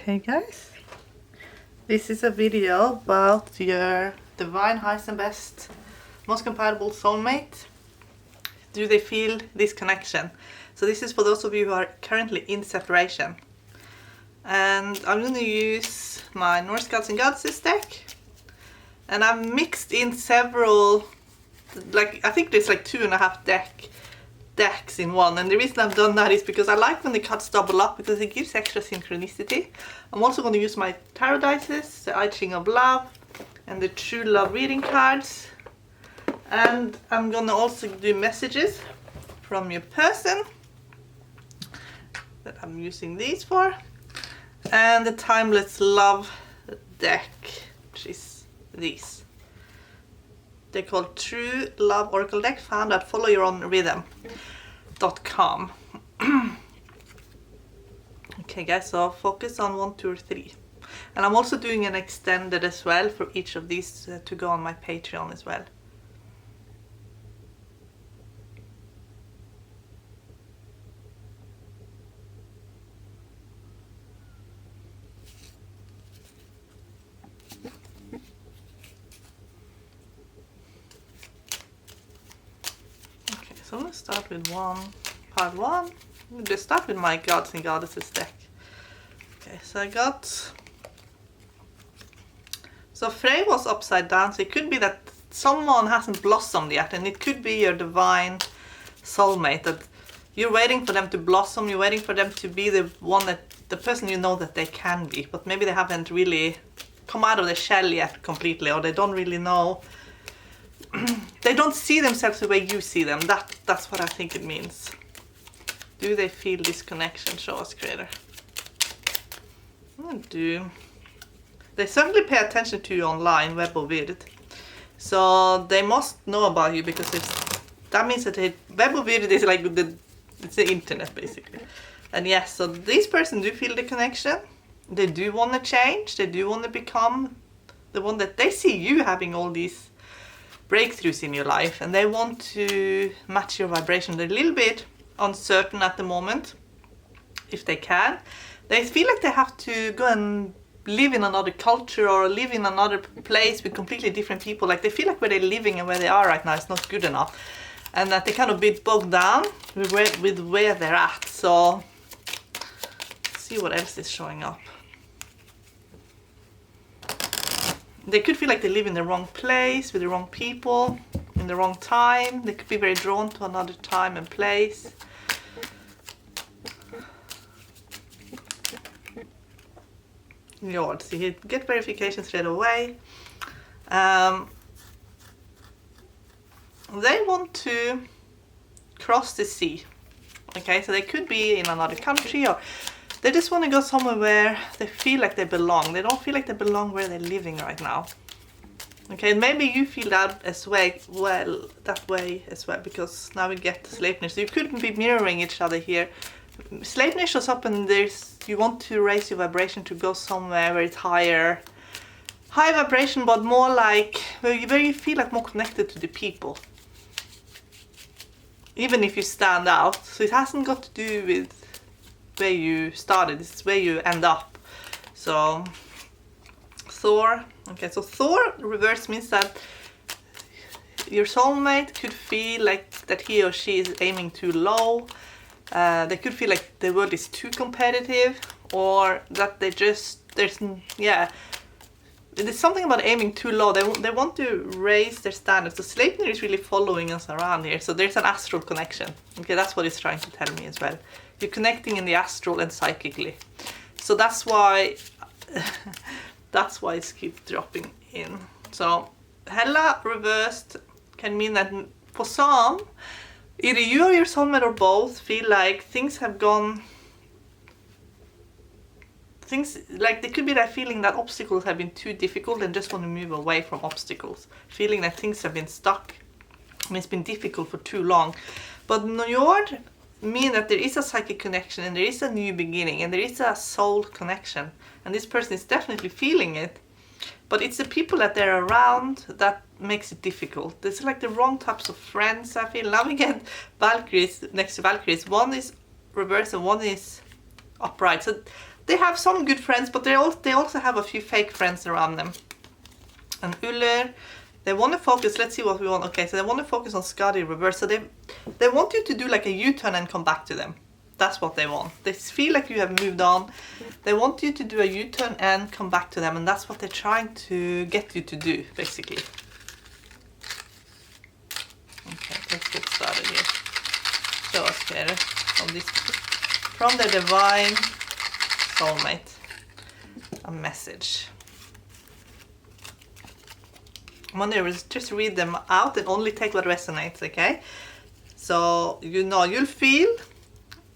Okay guys, this is a video about your divine, highest and best, most compatible soulmate. Do they feel this connection? So this is for those of you who are currently in separation. And I'm going to use my Norse Gods and Goddesses deck. And I've mixed in several, I think there's like 2.5 decks in one, and the reason I've done that is because I like when the cards double up because it gives extra synchronicity. I'm also going to use my tarot dices, the I Ching of Love and the True Love reading cards, and I'm going to also do messages from your person that I'm using these for, and the Timeless Love deck, which is these. They're called True Love Oracle Deck, found at followyourOwnRhythm.com. Okay guys, so focus on 1, 2 or 3. And I'm also doing an extended as well for each of these to go on my Patreon as well. So I'm going to start with part one. We'll just start with my Gods and Goddesses deck. Okay, so I got... So Frey was upside down, so it could be that someone hasn't blossomed yet, and it could be your divine soulmate, that you're waiting for them to blossom, you're waiting for them to be the one that, the person you know that they can be, but maybe they haven't really come out of the shell yet completely, or they don't really know. They don't see themselves the way you see them. That's what I think it means. Do they feel this connection? Show us, Creator. Do. They certainly pay attention to you online, web or weird. So they must know about you, because that means that web or weird is like it's the internet basically. And yes, so these persons do feel the connection. They do want to change. They do want to become the one that they see you having all these breakthroughs in your life, and they want to match your vibration. They're a little bit uncertain at the moment if they can. They feel like they have to go and live in another culture or live in another place with completely different people. Like they feel like where they're living and where they are right now is not good enough, and that they kind of bit bogged down with where they're at. So let's see what else is showing up. They could feel like they live in the wrong place, with the wrong people, in the wrong time. They could be very drawn to another time and place. Lord, see, get verification straight away. They want to cross the sea. Okay, so they could be in another country, or they just want to go somewhere where they feel like they belong. They don't feel like they belong where they're living right now. Okay, and maybe you feel that as well, that way as well, because now we get Sleipnir. So you could be mirroring each other here. Sleipnir shows up, and you want to raise your vibration to go somewhere where it's high vibration, but more like where you feel like more connected to the people. Even if you stand out. So it hasn't got to do with where you started, this is where you end up. So Thor, okay, so Thor reverse means that your soulmate could feel like that he or she is aiming too low. They could feel like the world is too competitive, or that there's something about aiming too low. They want to raise their standards. So Sleipnir is really following us around here. So there's an astral connection. Okay, that's what it's trying to tell me as well. You're connecting in the astral and psychically. So that's why it keeps dropping in. So Hela reversed can mean that for some, either you or your soulmate or both feel like things have gone... Like, there could be that feeling that obstacles have been too difficult and just want to move away from obstacles. Feeling that things have been stuck. I mean, it's been difficult for too long. But Njord mean that there is a psychic connection, and there is a new beginning, and there is a soul connection. And this person is definitely feeling it. But it's the people that they're around that makes it difficult. It's like the wrong types of friends, I feel. Now we get Valkyries next to Valkyries. One is reversed and one is upright. So they have some good friends, but they also have a few fake friends around them. And Uller, they want to focus, let's see what we want. Okay, so they want to focus on Skadi reverse. So they want you to do like a U-turn and come back to them. That's what they want. They feel like you have moved on. They want you to do a U-turn and come back to them, and that's what they're trying to get you to do, basically. Okay, let's get started here. Show us better from their divine soulmate, a message. I'm gonna just read them out and only take what resonates, okay? So, you know, you'll feel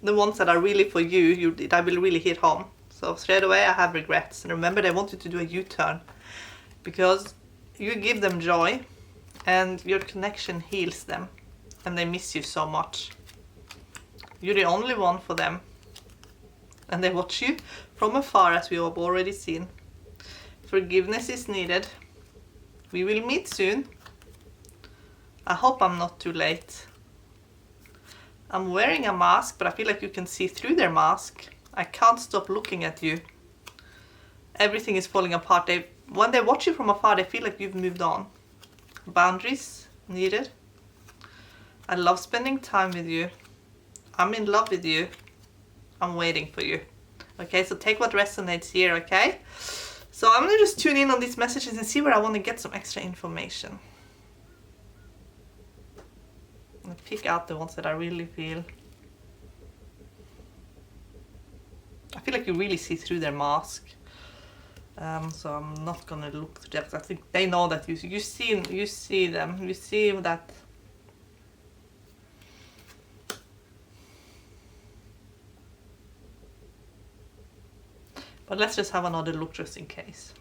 the ones that are really for you, that will really hit home. So straight away I have regrets. And remember, they want you to do a U-turn because you give them joy and your connection heals them and they miss you so much. You're the only one for them and they watch you from afar, as we have already seen. Forgiveness is needed. We will meet soon. I hope I'm not too late. I'm wearing a mask, but I feel like you can see through their mask. I can't stop looking at you. Everything is falling apart. When they watch you from afar, they feel like you've moved on. Boundaries needed. I love spending time with you. I'm in love with you. I'm waiting for you. Okay, so take what resonates here, okay? So I'm gonna just tune in on these messages and see where I want to get some extra information. And pick out the ones that I really feel. I feel like you really see through their mask. So I'm not gonna look through that. I think they know that you see them. You see that. But let's just have another look just in case.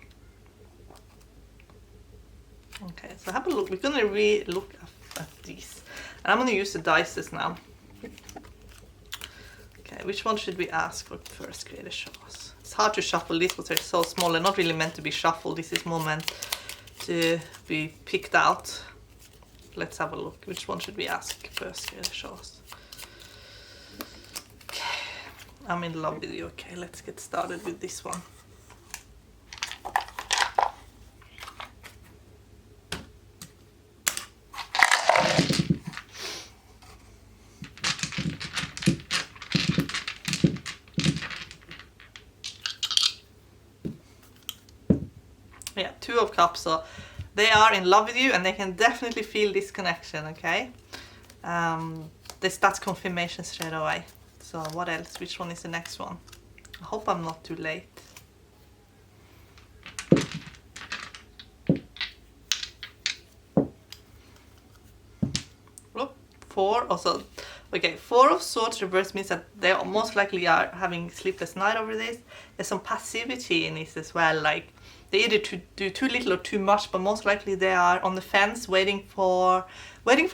Okay, so have a look. We're gonna re-look at these. And I'm going to use the dices now. Okay, which one should we ask for first? Creator, show us. It's hard to shuffle these because they're so small. They're not really meant to be shuffled. This is more meant to be picked out. Let's have a look. Which one should we ask first? Creator, show us. Okay, I'm in love with you. Okay, let's get started with this one. Yeah, Two of Cups, so they are in love with you and they can definitely feel this connection, okay? That's confirmation straight away. So what else? Which one is the next one? I hope I'm not too late. Oh, Four also. Okay, Four of Swords reverse means that they most likely are having sleepless night over this. There's some passivity in this as well, like they either do too little or too much, but most likely they are on the fence waiting for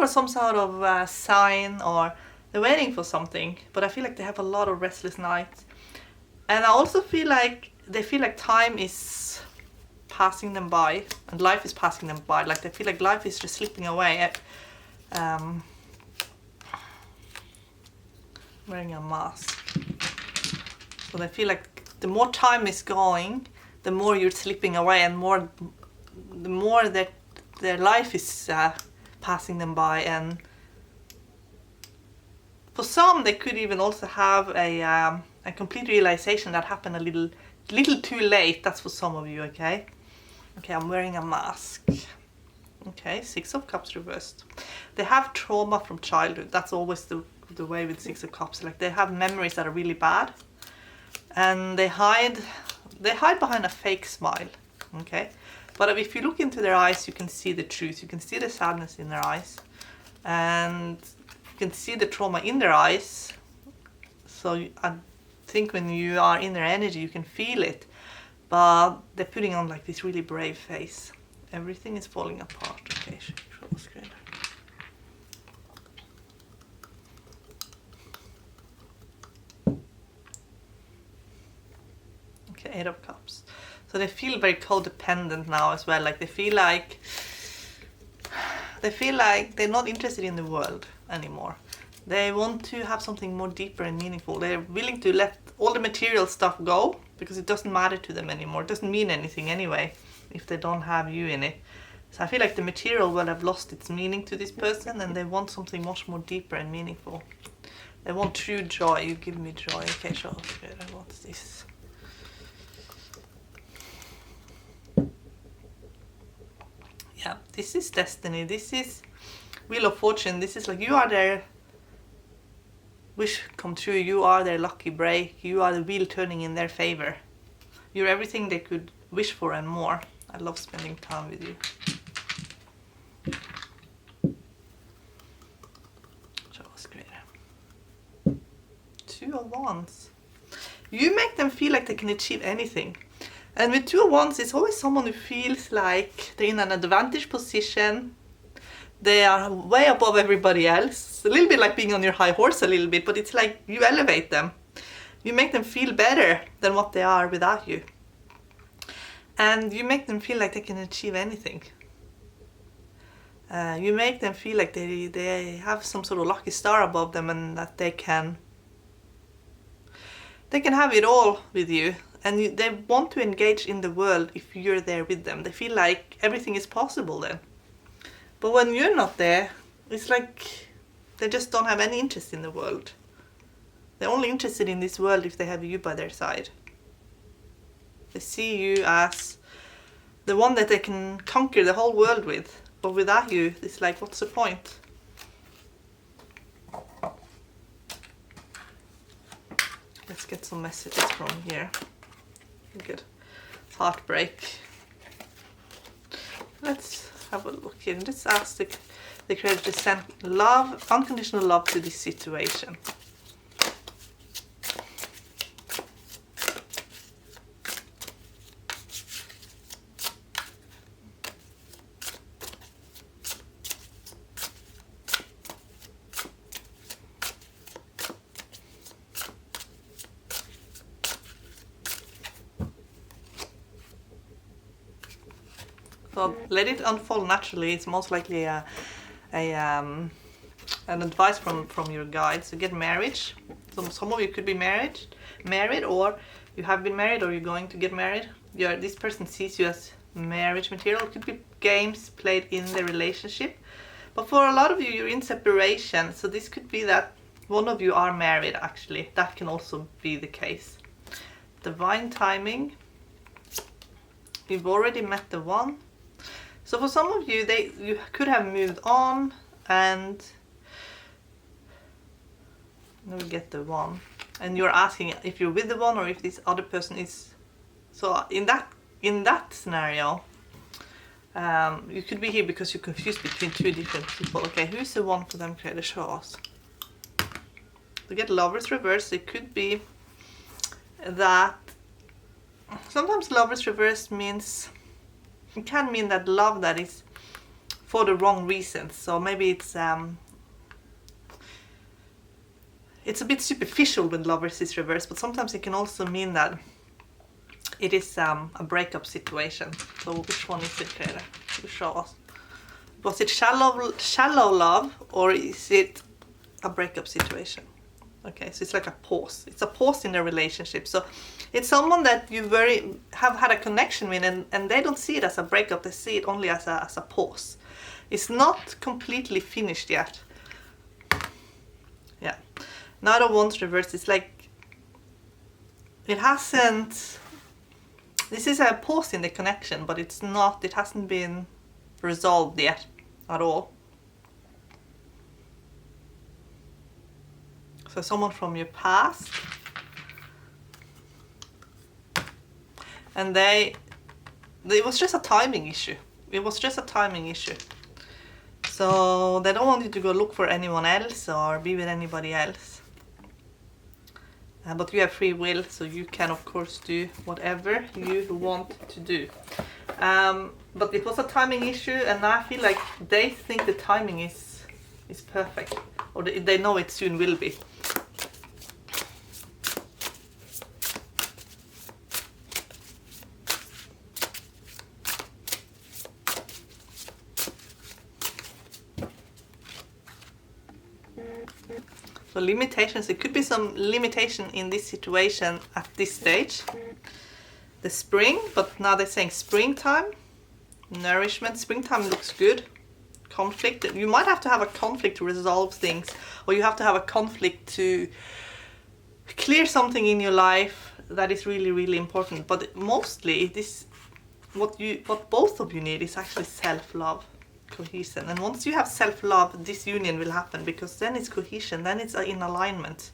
some sort of sign, or they're waiting for something. But I feel like they have a lot of restless nights. And I also feel like they feel like time is passing them by and life is passing them by. Like they feel like life is just slipping away. Wearing a mask. So they feel like the more time is going, the more you're slipping away, and the more that their life is passing them by. And for some, they could even also have a complete realization that happened a little too late. That's for some of you, okay? Okay, I'm wearing a mask. Okay, Six of Cups reversed. They have trauma from childhood. That's always the way with Six of Cups. Like they have memories that are really bad, and they hide behind a fake smile. Okay, but if you look into their eyes, you can see the truth. You can see the sadness in their eyes, and you can see the trauma in their eyes. So I think when you are in their energy, you can feel it, but they're putting on like this really brave face. Everything is falling apart. Okay, show the screen. Okay, Eight of Cups. So they feel very codependent now as well. Like they feel like they're not interested in the world anymore. They want to have something more deeper and meaningful. They're willing to let all the material stuff go, because it doesn't matter to them anymore. It doesn't mean anything anyway if they don't have you in it. So I feel like the material will have lost its meaning to this person, and they want something much more deeper and meaningful. They want true joy. You give me joy. Okay, sure. What's this? Yeah, this is destiny. This is Wheel of Fortune. This is like you are their wish come true. You are their lucky break. You are the wheel turning in their favor. You're everything they could wish for and more. I love spending time with you. Show us greater. 2 of Wands. You make them feel like they can achieve anything. And with 2 of Wands, it's always someone who feels like they're in an advantage position. They are way above everybody else. A little bit like being on your high horse a little bit, but it's like you elevate them. You make them feel better than what they are without you. And you make them feel like they can achieve anything. You make them feel like they have some sort of lucky star above them, and that they can have it all with you. And they want to engage in the world if you're there with them. They feel like everything is possible then. But when you're not there, it's like they just don't have any interest in the world. They're only interested in this world if they have you by their side. They see you as the one that they can conquer the whole world with. But without you, it's like, what's the point? Let's get some messages from here. Good. Heartbreak. Let's have a look here. Let's ask the creator to send love, unconditional love to this situation. So let it unfold naturally. It's most likely an advice from your guides to get married. So some of you could be married, or you have been married, or you're going to get married. This person sees you as marriage material. It could be games played in the relationship. But for a lot of you, you're in separation. So this could be that one of you are married actually. That can also be the case. Divine timing. You've already met the one. So for some of you, you could have moved on, and now we get the one, and you're asking if you're with the one or if this other person is. So in that scenario, you could be here because you're confused between 2 different people. Okay, who's the one for them? Creator, show us. To get Lovers reversed, it could be that sometimes Lovers reversed means. It can mean that love that is for the wrong reasons. So maybe it's a bit superficial when Lovers is reversed, but sometimes it can also mean that it is a breakup situation. So which one is it, Creator? You show us. Was it shallow love, or is it a breakup situation? Okay, so it's like a pause. It's a pause in the relationship. So it's someone that you have had a connection with, and they don't see it as a breakup. They see it only as a pause. It's not completely finished yet. Yeah. Knight of Wands reversed. It's like it hasn't. This is a pause in the connection, but it's not. It hasn't been resolved yet at all. So someone from your past, and it was just a timing issue. It was just a timing issue. So they don't want you to go look for anyone else or be with anybody else. But you have free will, so you can of course do whatever you want to do. But it was a timing issue, and I feel like they think the timing is perfect, or they know it soon will be. So limitations, it could be some limitation in this situation at this stage. The spring, but now they're saying springtime. Nourishment, springtime looks good. Conflict, you might have to have a conflict to resolve things, or you have to have a conflict to clear something in your life that is really, really important. But mostly this, what both of you need is actually self-love, cohesion. And once you have self-love, this union will happen, because then it's cohesion, then it's in alignment.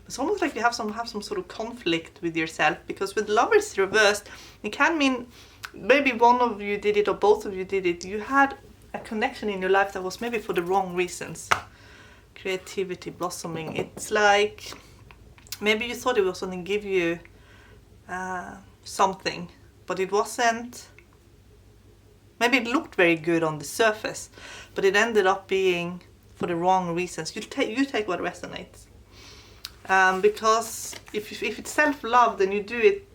It's almost like you have some sort of conflict with yourself, because with lovers reversed, it can mean maybe one of you did it or both of you did it. You had a connection in your life that was maybe for the wrong reasons. Creativity, blossoming. It's like maybe you thought it was going to give you something, but it wasn't. Maybe it looked very good on the surface, but it ended up being for the wrong reasons. You take what resonates. Because if it's self-love, then you do it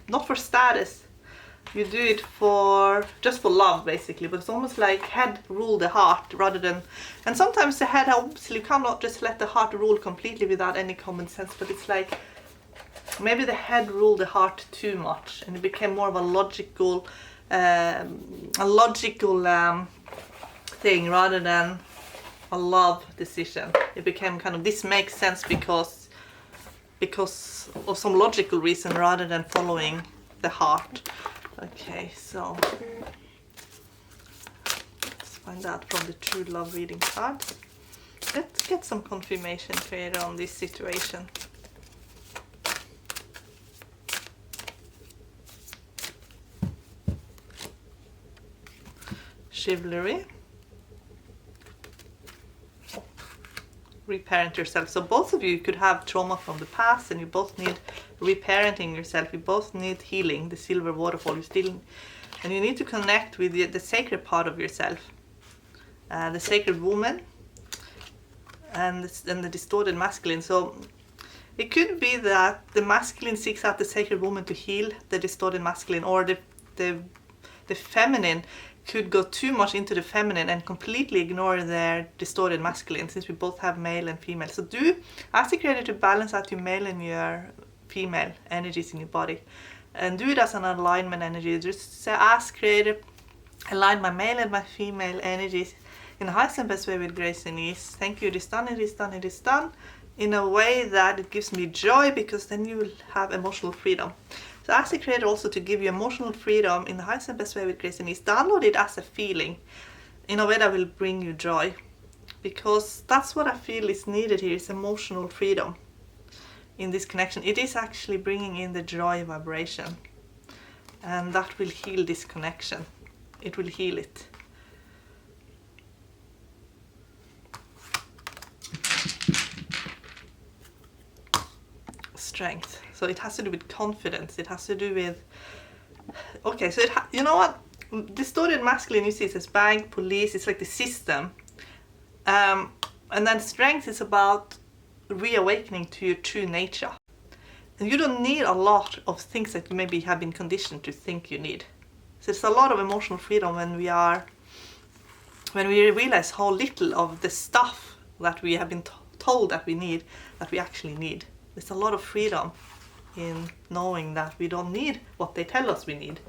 not for status. You do it just for love, basically. But it's almost like head rule the heart rather than. And sometimes the head, obviously, you cannot just let the heart rule completely without any common sense. But it's like maybe the head ruled the heart too much, and it became more of a logical thing rather than a love decision. It became kind of, this makes sense because of some logical reason rather than following the heart. Okay, so let's find out from the true love reading cards. Let's get some confirmation created on this situation. Chivalry. Reparent yourself. So both of you could have trauma from the past, and you both need reparenting yourself. You both need healing. The silver waterfall, and you need to connect with the sacred part of yourself, the sacred woman, and the distorted masculine. So it could be that the masculine seeks out the sacred woman to heal the distorted masculine, or the feminine could go too much into the feminine and completely ignore their distorted masculine, since we both have male and female. So ask the creator to balance out your male and your female energies in your body, and do it as an alignment energy. Just say, ask creator, align my male and my female energies in the highest and best way with grace and ease. Thank you, it is done, it is done, it is done, in a way that it gives me joy, because then you will have emotional freedom. So ask the creator also to give you emotional freedom in the highest and best way with grace and ease. Download it as a feeling in a way that will bring you joy, because that's what I feel is needed here, is emotional freedom in this connection. It is actually bringing in the joy vibration, and that will heal this connection. It will heal it. Strength. So it has to do with confidence. It has to do with, okay, so you know what? Distorted masculine, you see, it says bank, police, it's like the system. And then strength is about reawakening to your true nature. And you don't need a lot of things that you maybe have been conditioned to think you need. So it's a lot of emotional freedom when we realize how little of the stuff that we have been told that we need, that we actually need. There's a lot of freedom in knowing that we don't need what they tell us we need.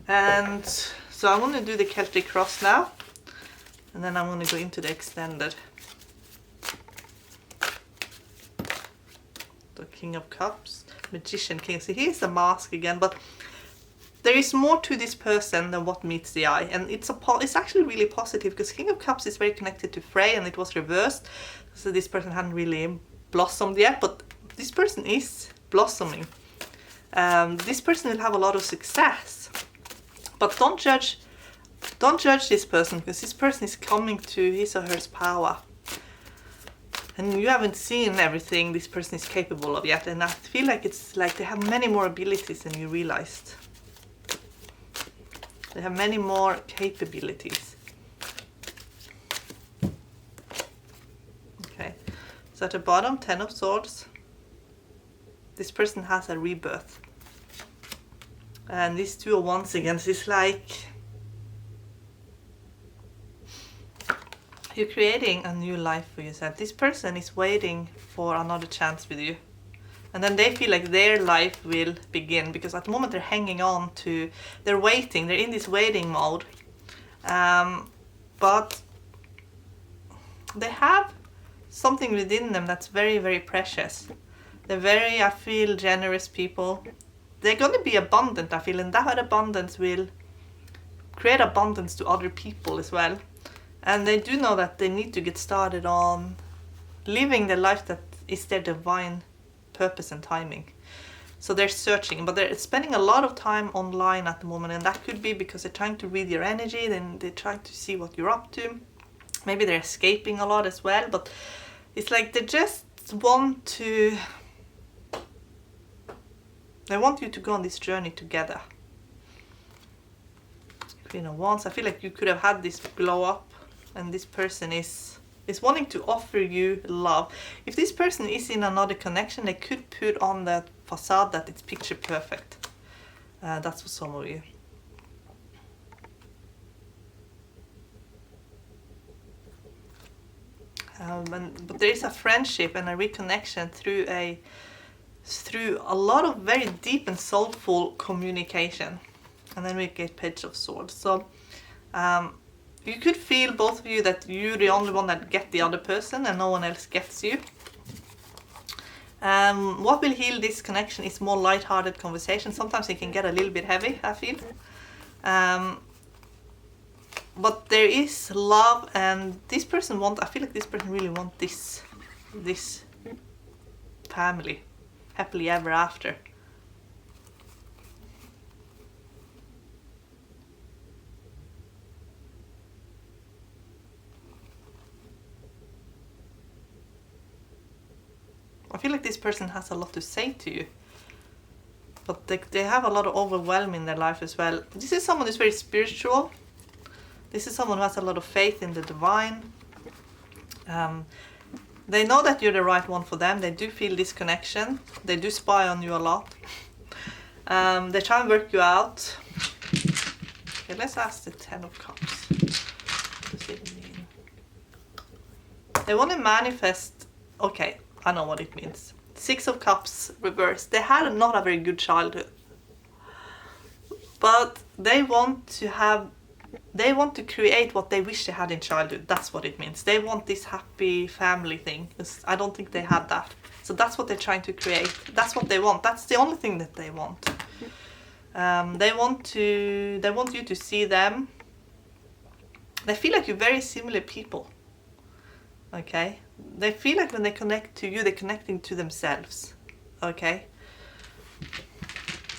And so I'm going to do the Celtic cross now, and then I'm going to go into the extended. The King of Cups, Magician, King. So here's the mask again, but there is more to this person than what meets the eye, and it's actually really positive, because King of Cups is very connected to Frey, and it was reversed, so this person hadn't really blossomed yet, but this person is blossoming. This person will have a lot of success, but don't judge this person, because this person is coming to his or her power, and you haven't seen everything this person is capable of yet. And I feel like it's like they have many more abilities than you realized. They have many more capabilities. Okay, so at the bottom, 10 of Swords. This person has a rebirth. And these 2 of Wands again, it's like You're creating a new life for yourself. This person is waiting for another chance with you. And then they feel like their life will begin, because at the moment they're hanging on to, they're waiting, they're in this waiting mode. But they have something within them that's very, very precious. They're very, I feel, generous people. They're going to be abundant, I feel, and that abundance will create abundance to other people as well. And they do know that they need to get started on living the life that is their divine purpose and timing. So they're searching, but they're spending a lot of time online at the moment, and that could be because they're trying to read your energy, then they're trying to see what you're up to. Maybe they're escaping a lot as well, but it's like they just want to, they want you to go on this journey together. Queen of Wands, I feel like you could have had this glow up, and this person is wanting to offer you love. If this person is in another connection, they could put on that facade that it's picture perfect. That's for some of you. But there is a friendship and a reconnection through a lot of very deep and soulful communication. And then we get Page of Swords. So you could feel, both of you, that you're the only one that gets the other person and no one else gets you. What will heal this connection is more light-hearted conversation. Sometimes it can get a little bit heavy, I feel. But there is love, and this person I feel like this person really wants this family, happily ever after. I feel like this person has a lot to say to you, but they have a lot of overwhelm in their life as well. This is someone who's very spiritual. This is someone who has a lot of faith in the divine. They know that you're the right one for them. They do feel this connection. They do spy on you a lot. They try and work you out. Okay, let's ask the Ten of Cups. What does it mean? They want to manifest. Okay, I know what it means. Six of Cups reversed. They had not a very good childhood, but they want to create what they wish they had in childhood. That's what it means. They want this happy family thing. I don't think they had that. So that's what they're trying to create. That's what they want. That's the only thing that they want. They want you to see them. They feel like you're very similar people. Okay? They feel like when they connect to you, they're connecting to themselves. Okay?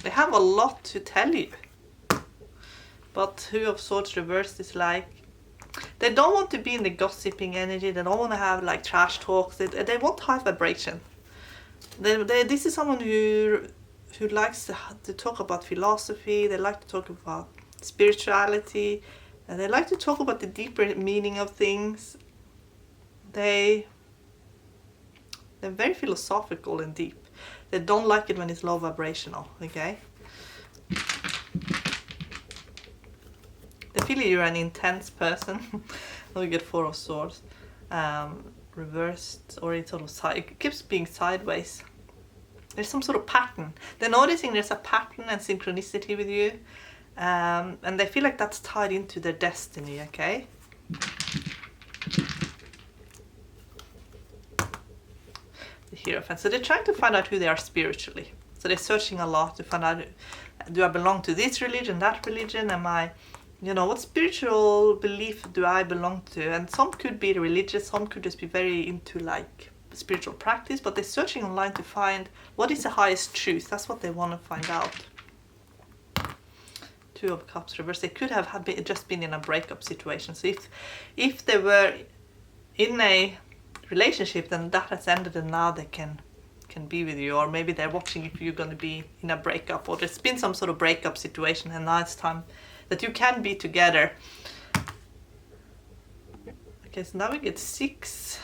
They have a lot to tell you. But Two of Swords reversed is like, they don't want to be in the gossiping energy. They don't want to have like trash talks. They want high vibration. This is someone who likes to talk about philosophy. They like to talk about spirituality. And they like to talk about the deeper meaning of things. They're very philosophical and deep. They don't like it when it's low vibrational, okay? They feel you're an intense person. We get Four of Swords. Reversed, or it's sort of it keeps being sideways. There's some sort of pattern. They're noticing there's a pattern and synchronicity with you. And they feel like that's tied into their destiny, okay? The Hierophant. So they're trying to find out who they are spiritually. So they're searching a lot to find out, do I belong to this religion, that religion? Am I, what spiritual belief do I belong to? And some could be religious, some could just be very into like spiritual practice, but they're searching online to find what is the highest truth. That's what they want to find out. Two of Cups reversed. They could have just been in a breakup situation. So if they were in a relationship, then that has ended and now they can be with you. Or maybe they're watching if you're going to be in a breakup, or there's been some sort of breakup situation and now it's time that you can be together. Okay, so now we get Six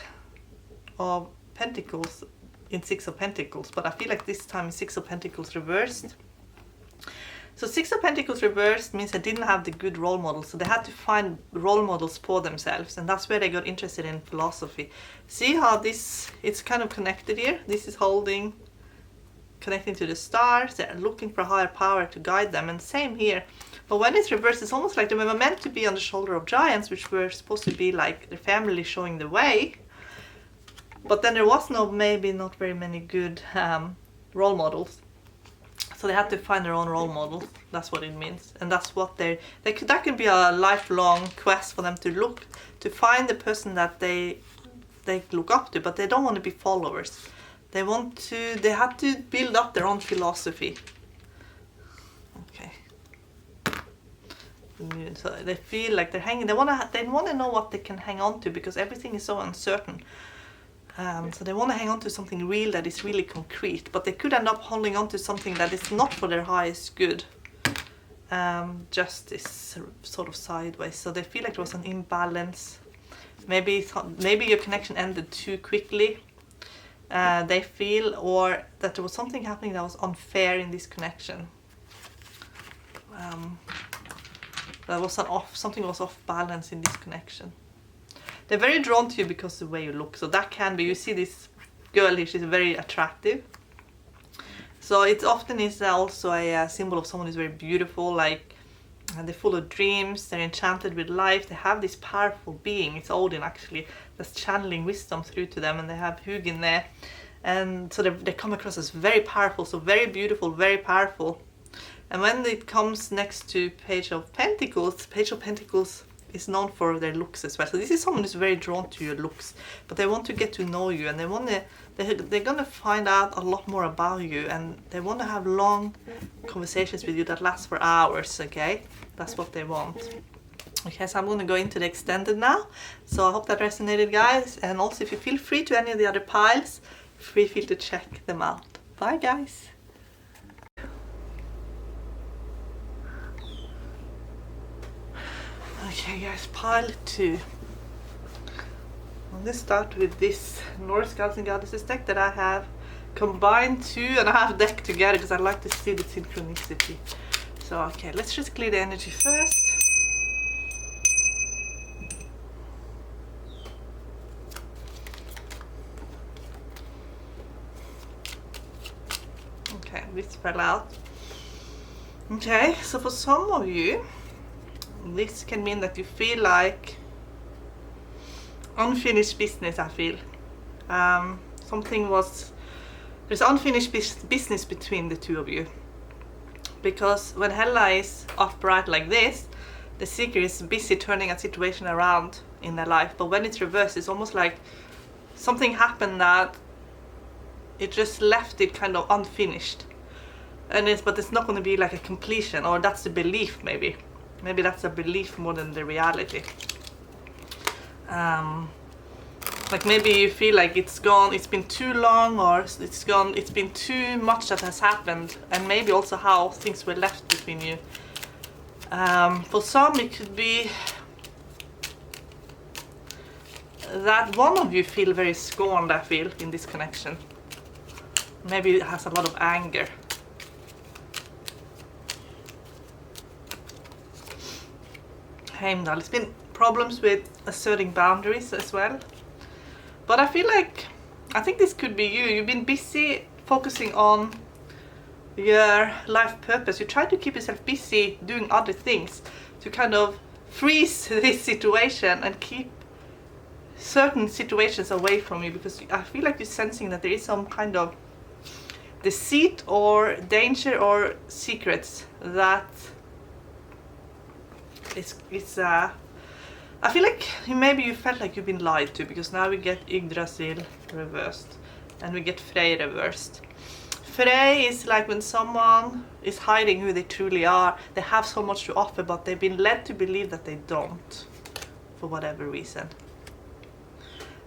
of Pentacles in Six of Pentacles, but I feel like this time Six of Pentacles reversed. So Six of Pentacles reversed means they didn't have the good role models, so they had to find role models for themselves, and that's where they got interested in philosophy. See how this, it's kind of connected here? This is holding, connecting to the stars, they're looking for higher power to guide them, and same here. But when it's reversed, it's almost like they were meant to be on the shoulder of giants, which were supposed to be like their family showing the way. But then there was maybe not very many good role models. So they had to find their own role models. That's what it means. And that's what that can be a lifelong quest for them to find the person that they look up to, but they don't want to be followers. They had to build up their own philosophy. Okay. So they feel like they're hanging, they want to know what they can hang on to, because everything is so uncertain. So they want to hang on to something real that is really concrete, but they could end up holding on to something that is not for their highest good. Just this sort of sideways. So they feel like there was an imbalance. Maybe your connection ended too quickly. They feel, or that there was something happening that was unfair in this connection. That was something was off balance in this connection. They're very drawn to you because of the way you look. So that can be, you see this girl here, she's very attractive. So it often is also a symbol of someone who's very beautiful, like they're full of dreams, they're enchanted with life, they have this powerful being, it's Odin actually, that's channeling wisdom through to them, and they have Hugin there. And so they come across as very powerful, so very beautiful, very powerful. And when it comes next to Page of Pentacles is known for their looks as well. So this is someone who's very drawn to your looks, but they want to get to know you, and they're gonna find out a lot more about you, and they want to have long conversations with you that last for hours. Okay, that's what they want. Okay, so I'm going to go into the extended now. So I hope that resonated, guys, and also if you feel free to any of the other piles, feel to check them out. Bye, guys. Okay guys, pile 2. I'm going to start with this Norse Gods and Goddesses deck that I have combined 2.5 decks together because I like to see the synchronicity. So okay, let's just clear the energy first. Okay, this fell out. Okay, so for some of you, this can mean that you feel like unfinished business. I feel there's unfinished business between the two of you, because when Hela is upright like this, the seeker is busy turning a situation around in their life, but when it's reversed, it's almost like something happened that it just left it kind of unfinished, but it's not going to be like a completion, or that's the belief. Maybe that's a belief more than the reality. Like maybe you feel like it's been too long, or it's been too much that has happened, and maybe also how things were left between you. For some it could be that one of you feel very scorned, I feel, in this connection. Maybe it has a lot of anger. Heimdall. It's been problems with asserting boundaries as well. But I think this could be you. You've been busy focusing on your life purpose. You try to keep yourself busy doing other things to kind of freeze this situation and keep certain situations away from you, because I feel like you're sensing that there is some kind of deceit or danger or secrets that I feel like maybe you felt like you've been lied to, because now we get Yggdrasil reversed and we get Frey reversed. Frey is like when someone is hiding who they truly are. They have so much to offer, but they've been led to believe that they don't, for whatever reason.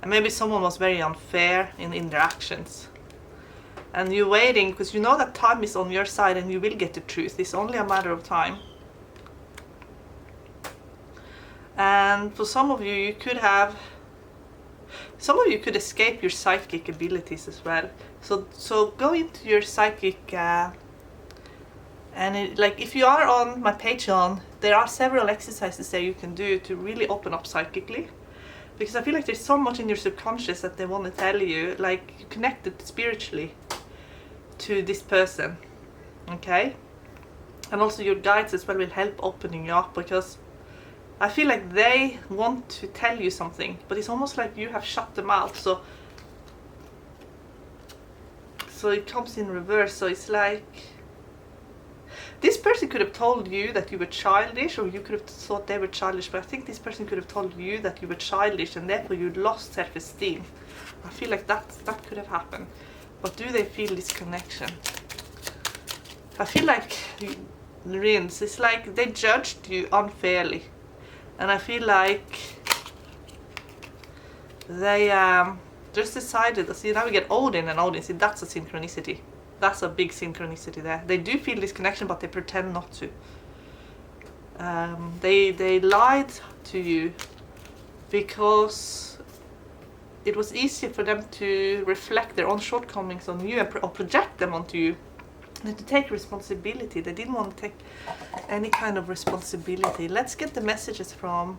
And maybe someone was very unfair in their actions. And you're waiting because you know that time is on your side and you will get the truth. It's only a matter of time. And for some of you, could escape your psychic abilities as well. So go into your psychic And like if you are on my Patreon, there are several exercises there you can do to really open up psychically. Because I feel like there's so much in your subconscious that they want to tell you, like you connected spiritually to this person, okay? And also your guides as well will help opening you up, because I feel like they want to tell you something, but it's almost like you have shut them out. So it comes in reverse. So it's like this person could have told you that you were childish, or you could have thought they were childish, but I think this person could have told you that you were childish and therefore you'd lost self-esteem. I feel like that could have happened. But do they feel this connection? I feel like Rins, it's like they judged you unfairly. And I feel like they just decided, see now we get Odin, and Odin, see that's a synchronicity. That's a big synchronicity there. They do feel this connection, but they pretend not to. They lied to you because it was easier for them to reflect their own shortcomings on you or project them onto you than to take responsibility. They didn't want to take any kind of responsibility. Let's get the messages from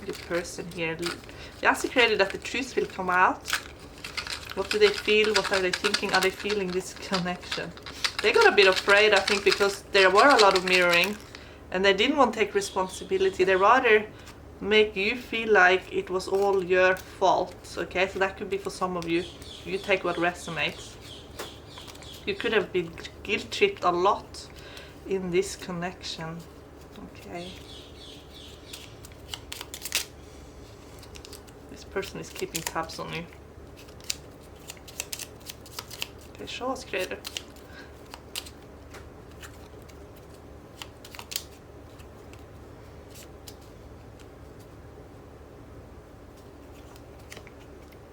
the person here. The Asi created that the truth will come out. What do they feel? What are they thinking? Are they feeling this connection? They got a bit afraid, I think, because there were a lot of mirroring and they didn't want to take responsibility. They rather make you feel like it was all your fault. Okay, so that could be for some of you. You take what resonates. You could have been guilt-tripped a lot in this connection. Okay. This person is keeping tabs on you. Okay, show us, creator.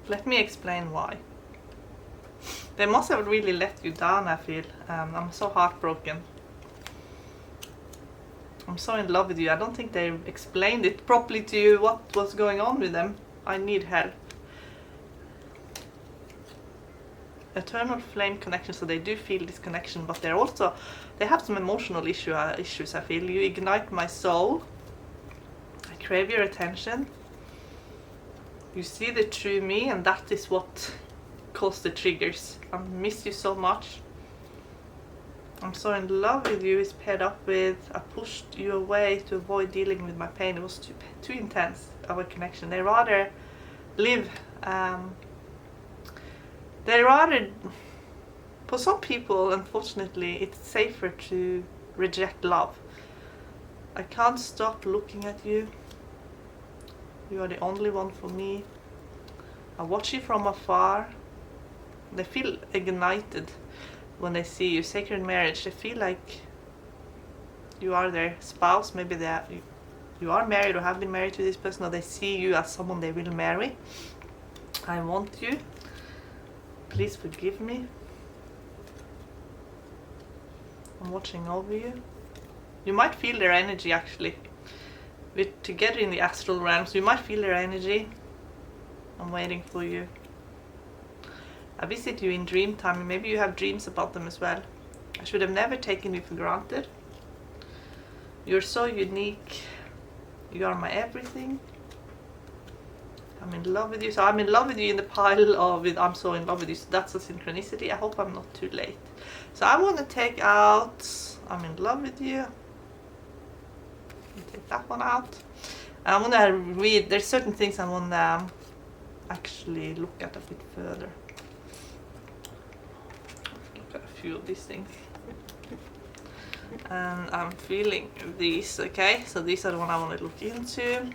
Let me explain why. They must have really let you down, I feel. I'm so heartbroken. I'm so in love with you. I don't think they explained it properly to you what was going on with them. I need help. Eternal flame connection, so they do feel this connection, but they have some emotional issues, I feel. You ignite my soul. I crave your attention. You see the true me, and that is what caused the triggers. I miss you so much. I'm so in love with you is paired up with I pushed you away to avoid dealing with my pain. It was too intense of a connection. They rather live for some people, unfortunately, it's safer to reject love. I can't stop looking at you. You are the only one for me. I watch you from afar. They feel ignited when they see you. Sacred marriage, they feel like you are their spouse. Maybe you are married or have been married to this person, or they see you as someone they will marry. I want you. Please forgive me. I'm watching over you. You might feel their energy, actually. We're together in the astral realms. You might feel their energy. I'm waiting for you. I visit you in dream time. Maybe you have dreams about them as well. I should have never taken you for granted. You're so unique. You are my everything. I'm in love with you. So I'm in love with you in the pile of I'm so in love with you. So that's a synchronicity. I hope I'm not too late. So I want to take out I'm in love with you. Take that one out. And I want to read. There's certain things I want to actually look at a bit further. Look at a few of these things. And I'm feeling these, okay? So these are the one I want to look into.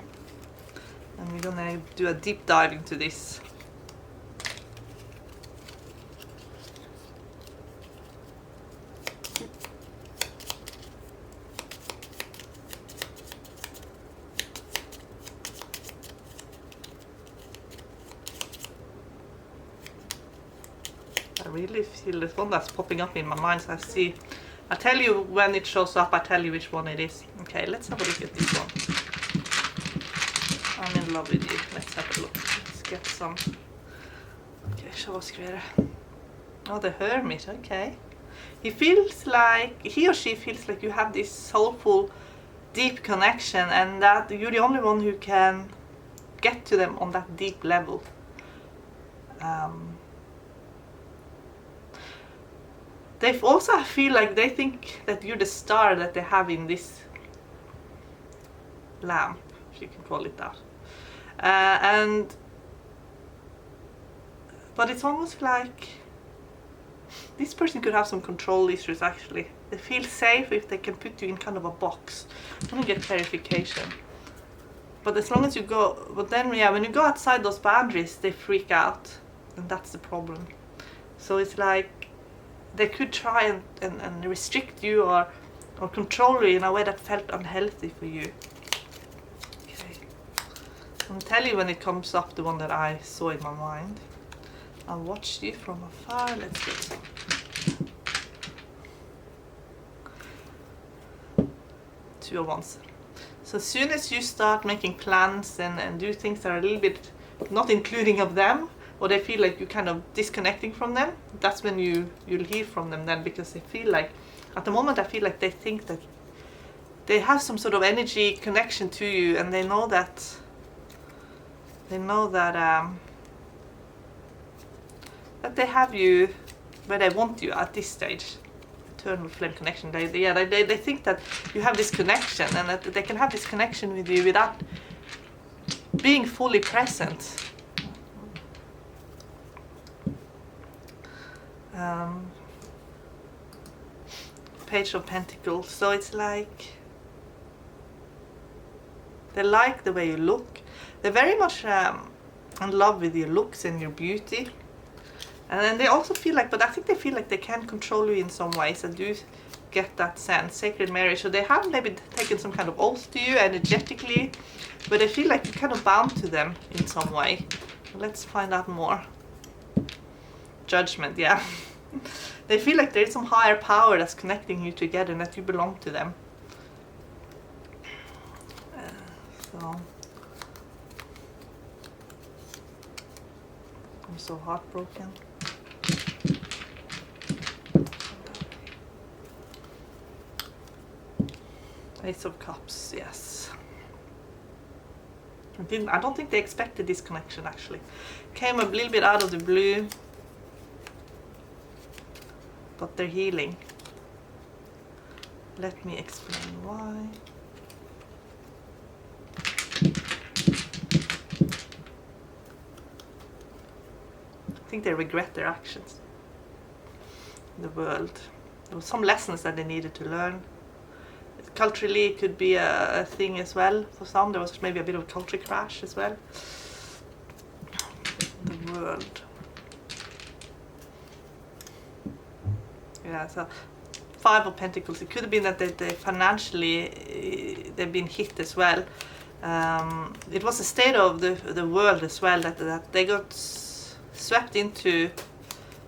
And we're gonna do a deep dive into this. I really feel this one that's popping up in my mind, so I tell you when it shows up, I tell you which one it is. Okay, let's have a look at this one. I'm in love with you. Let's have a look. Let's get some. Okay, show us, creator. Oh, the Hermit. Okay. he or she feels like you have this soulful, deep connection, and that you're the only one who can get to them on that deep level. They also feel like they think that you're the star that they have in this lamp, if you can call it that. But it's almost like this person could have some control issues actually. They feel safe if they can put you in kind of a box. I'm gonna get clarification. But as long as you go, but then yeah, when you go outside those boundaries, they freak out, and that's the problem. So it's like they could try and restrict you or control you in a way that felt unhealthy for you. Okay. I'll tell you when it comes up, the one that I saw in my mind. I watched you from afar. Let's get some. 2 of Wands. So as soon as you start making plans and do things that are a little bit not including of them, or they feel like you're kind of disconnecting from them, that's when you'll hear from them then, because they feel like, at the moment I feel like they think that they have some sort of energy connection to you, and they know that that they have you where they want you at this stage. Eternal flame connection. They think that you have this connection, and that they can have this connection with you without being fully present. Page of Pentacles. So it's like they like the way you look. They're very much in love with your looks and your beauty. And then they also feel like, but I think they feel like they can control you in some ways. I do get that sense. Sacred marriage. So they have maybe taken some kind of oath to you energetically, but they feel like you're kind of bound to them in some way. Let's find out more. Judgment, yeah. They feel like there is some higher power that's connecting you together and that you belong to them. So I'm so heartbroken. Ace of Cups, yes. I don't think they expected this connection actually. Came a little bit out of the blue, but they're healing. Let me explain why. I think they regret their actions in the world. There were some lessons that they needed to learn. Culturally, it could be a thing as well. For some, there was maybe a bit of a culture crash as well. The world. Yeah, so 5 of Pentacles. It could have been that they financially, they've been hit as well. It was the state of the world as well, that they got swept into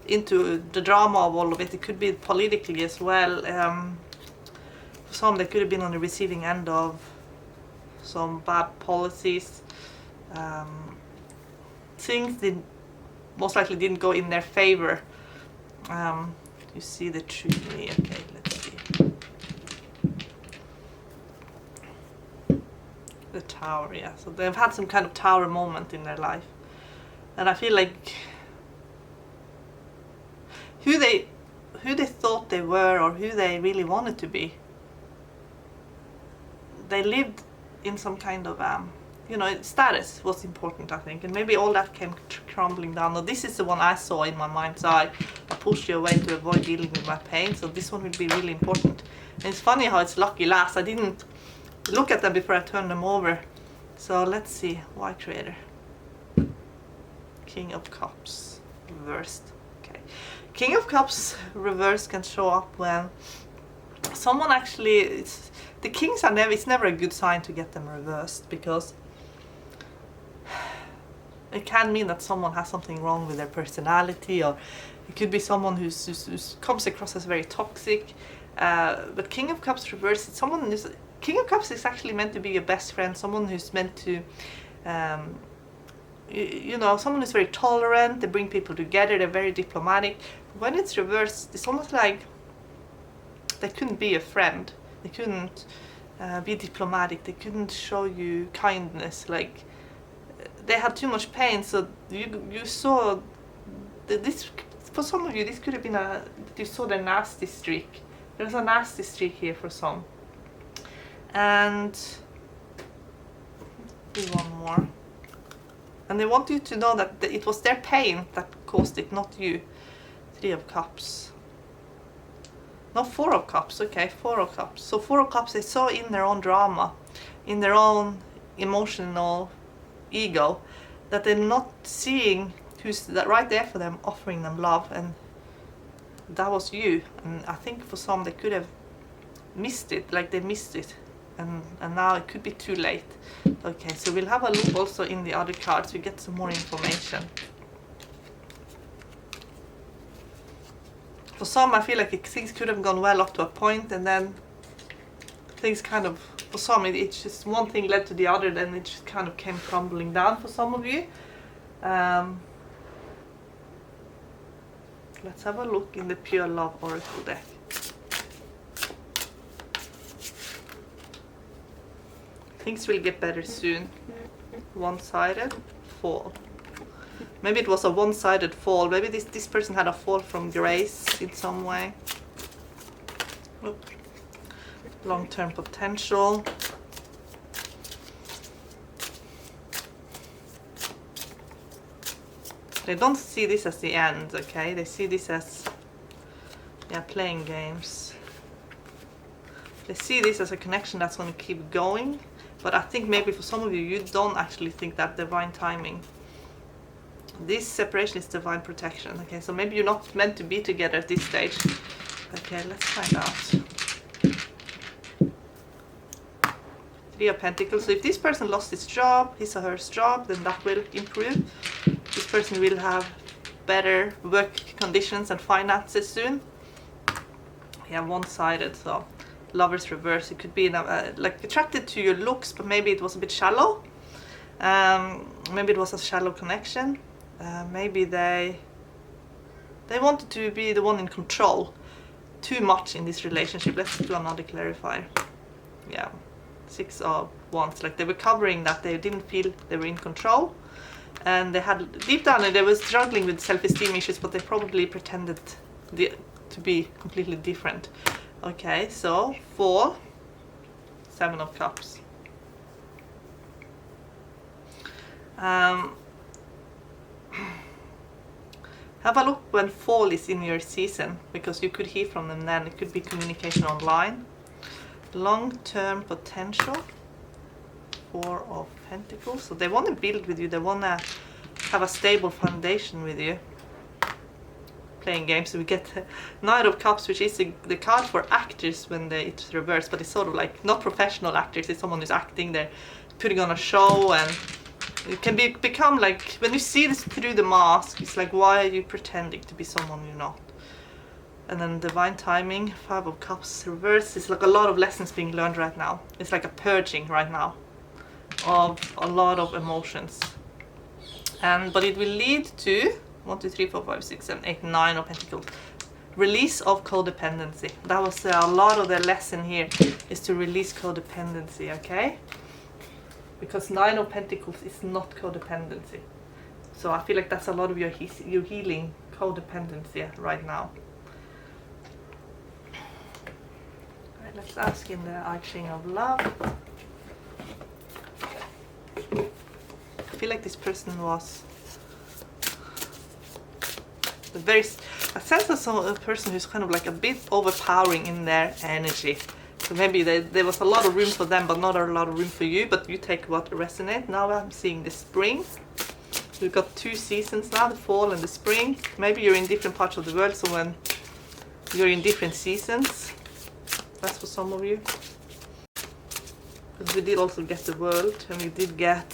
the drama of all of it. It could be politically as well. For some, they could have been on the receiving end of some bad policies. Things most likely didn't go in their favor. You see the tree. Okay, let's see. The Tower, yeah. So they've had some kind of tower moment in their life. And I feel like who they thought they were, or who they really wanted to be, they lived in some kind of status was important, I think, and maybe all that came crumbling down. Now this is the one I saw in my mind, so I pushed you away to avoid dealing with my pain. So this one will be really important. And it's funny how it's lucky last. I didn't look at them before I turned them over. So let's see. Why Creator? King of Cups reversed. Okay. King of Cups reversed can show up when someone actually, the kings are never, it's never a good sign to get them reversed, because it can mean that someone has something wrong with their personality, or it could be someone who comes across as very toxic. But King of Cups reversed, it's someone who's, King of Cups is actually meant to be your best friend, someone who's meant to, someone who's very tolerant. They bring people together, they're very diplomatic. When it's reversed, it's almost like they couldn't be a friend. They couldn't be diplomatic. They couldn't show you kindness. Like they had too much pain. So you saw this. For some of you, this could have been you saw the nasty streak. There was a nasty streak here for some. And do one more. And they want you to know that it was their pain that caused it, not you. 3 of Cups. No, 4 of Cups. Okay, 4 of Cups. So 4 of Cups, they saw in their own drama, in their own emotional ego, that they're not seeing who's right there for them, offering them love, and that was you. And I think for some they could have missed it, like they missed it, and now it could be too late. Okay, so we'll have a look also in the other cards. We get some more information. For some, I feel like things could have gone well up to a point, and then things kind of, for some, it's just one thing led to the other, then it just kind of came crumbling down for some of you. Let's have a look in the Pure Love Oracle deck. Things will get better soon. One-sided fall. Maybe it was a one-sided fall. Maybe this person had a fall from grace in some way. Long-term potential. They don't see this as the end, okay? They see this as, yeah, playing games. They see this as a connection that's going to keep going. But I think maybe for some of you, you don't actually think that divine timing. This separation is divine protection. Okay, so maybe you're not meant to be together at this stage. Okay, let's find out. 3 of Pentacles. So if this person lost his job, his or her job, then that will improve. This person will have better work conditions and finances soon. Yeah, one-sided, so Lover's reverse. It could be like attracted to your looks, but maybe it was a bit shallow. Maybe it was a shallow connection. Maybe they wanted to be the one in control too much in this relationship. Let's do another clarifier. Yeah, 6 of Wands. Like they were covering that they didn't feel they were in control, and they had deep down they were struggling with self-esteem issues, but they probably pretended to be completely different. Okay, so 4, 7 of Cups. Have a look when fall is in your season, because you could hear from them then. It could be communication online. Long-term potential. 4 of Pentacles. So they want to build with you. They want to have a stable foundation with you. Playing games. So we get Knight of Cups, which is the card for actors when it's reversed, but it's sort of like not professional actors. It's someone who's acting. They're putting on a show, and it can become like when you see this through the mask, it's like, why are you pretending to be someone you're not? And then divine timing, 5 of Cups reverse. It's like a lot of lessons being learned right now. It's like a purging right now of a lot of emotions, but it will lead to 1, 2, 3, 4, 5, 6, 7, 8, 9 of Pentacles. Release of codependency. That was a lot of the lesson here, is to release codependency, okay? Because 9 of Pentacles is not codependency. So I feel like that's a lot of your healing codependency right now. Alright, let's ask in the Arching of Love. I feel like this person was a sense of a person who's kind of like a bit overpowering in their energy. So maybe there was a lot of room for them, but not a lot of room for you. But you take what resonates. Now I'm seeing the spring. We've got 2 seasons now, the fall and the spring. Maybe you're in different parts of the world, so when you're in different seasons, that's for some of you. Because we did also get the world, and we did get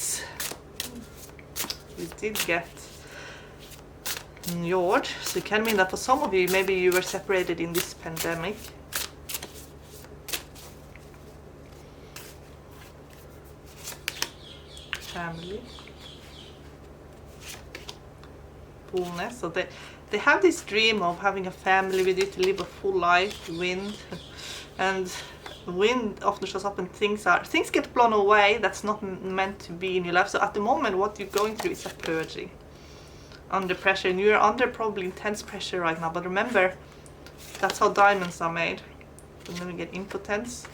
Njord. So it can mean that for some of you, maybe you were separated in this pandemic. Family. Fullness. So they have this dream of having a family with you, to live a full life, wind. And wind often shows up and things get blown away that's not meant to be in your life. So at the moment what you're going through is a purging under pressure, and you're under probably intense pressure right now. But remember, that's how diamonds are made. And then we get impotence.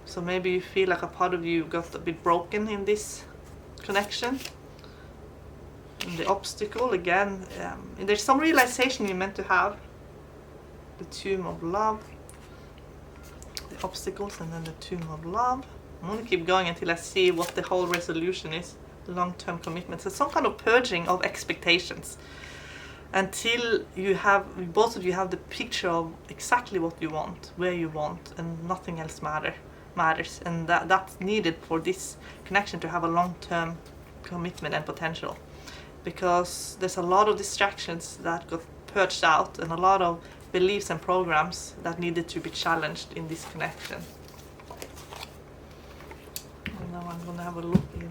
So maybe you feel like a part of you got a bit broken in this connection. And the obstacle again, there's some realization you're meant to have. The tomb of love, the obstacles, and then the tomb of love. I'm going to keep going until I see what the whole resolution is. Long-term commitment. So some kind of purging of expectations until you have, both of you have the picture of exactly what you want, where you want, and nothing else matters. And that's needed for this connection to have a long-term commitment and potential, because there's a lot of distractions that got purged out and a lot of beliefs and programs that needed to be challenged in this connection. And now I'm going to have a look in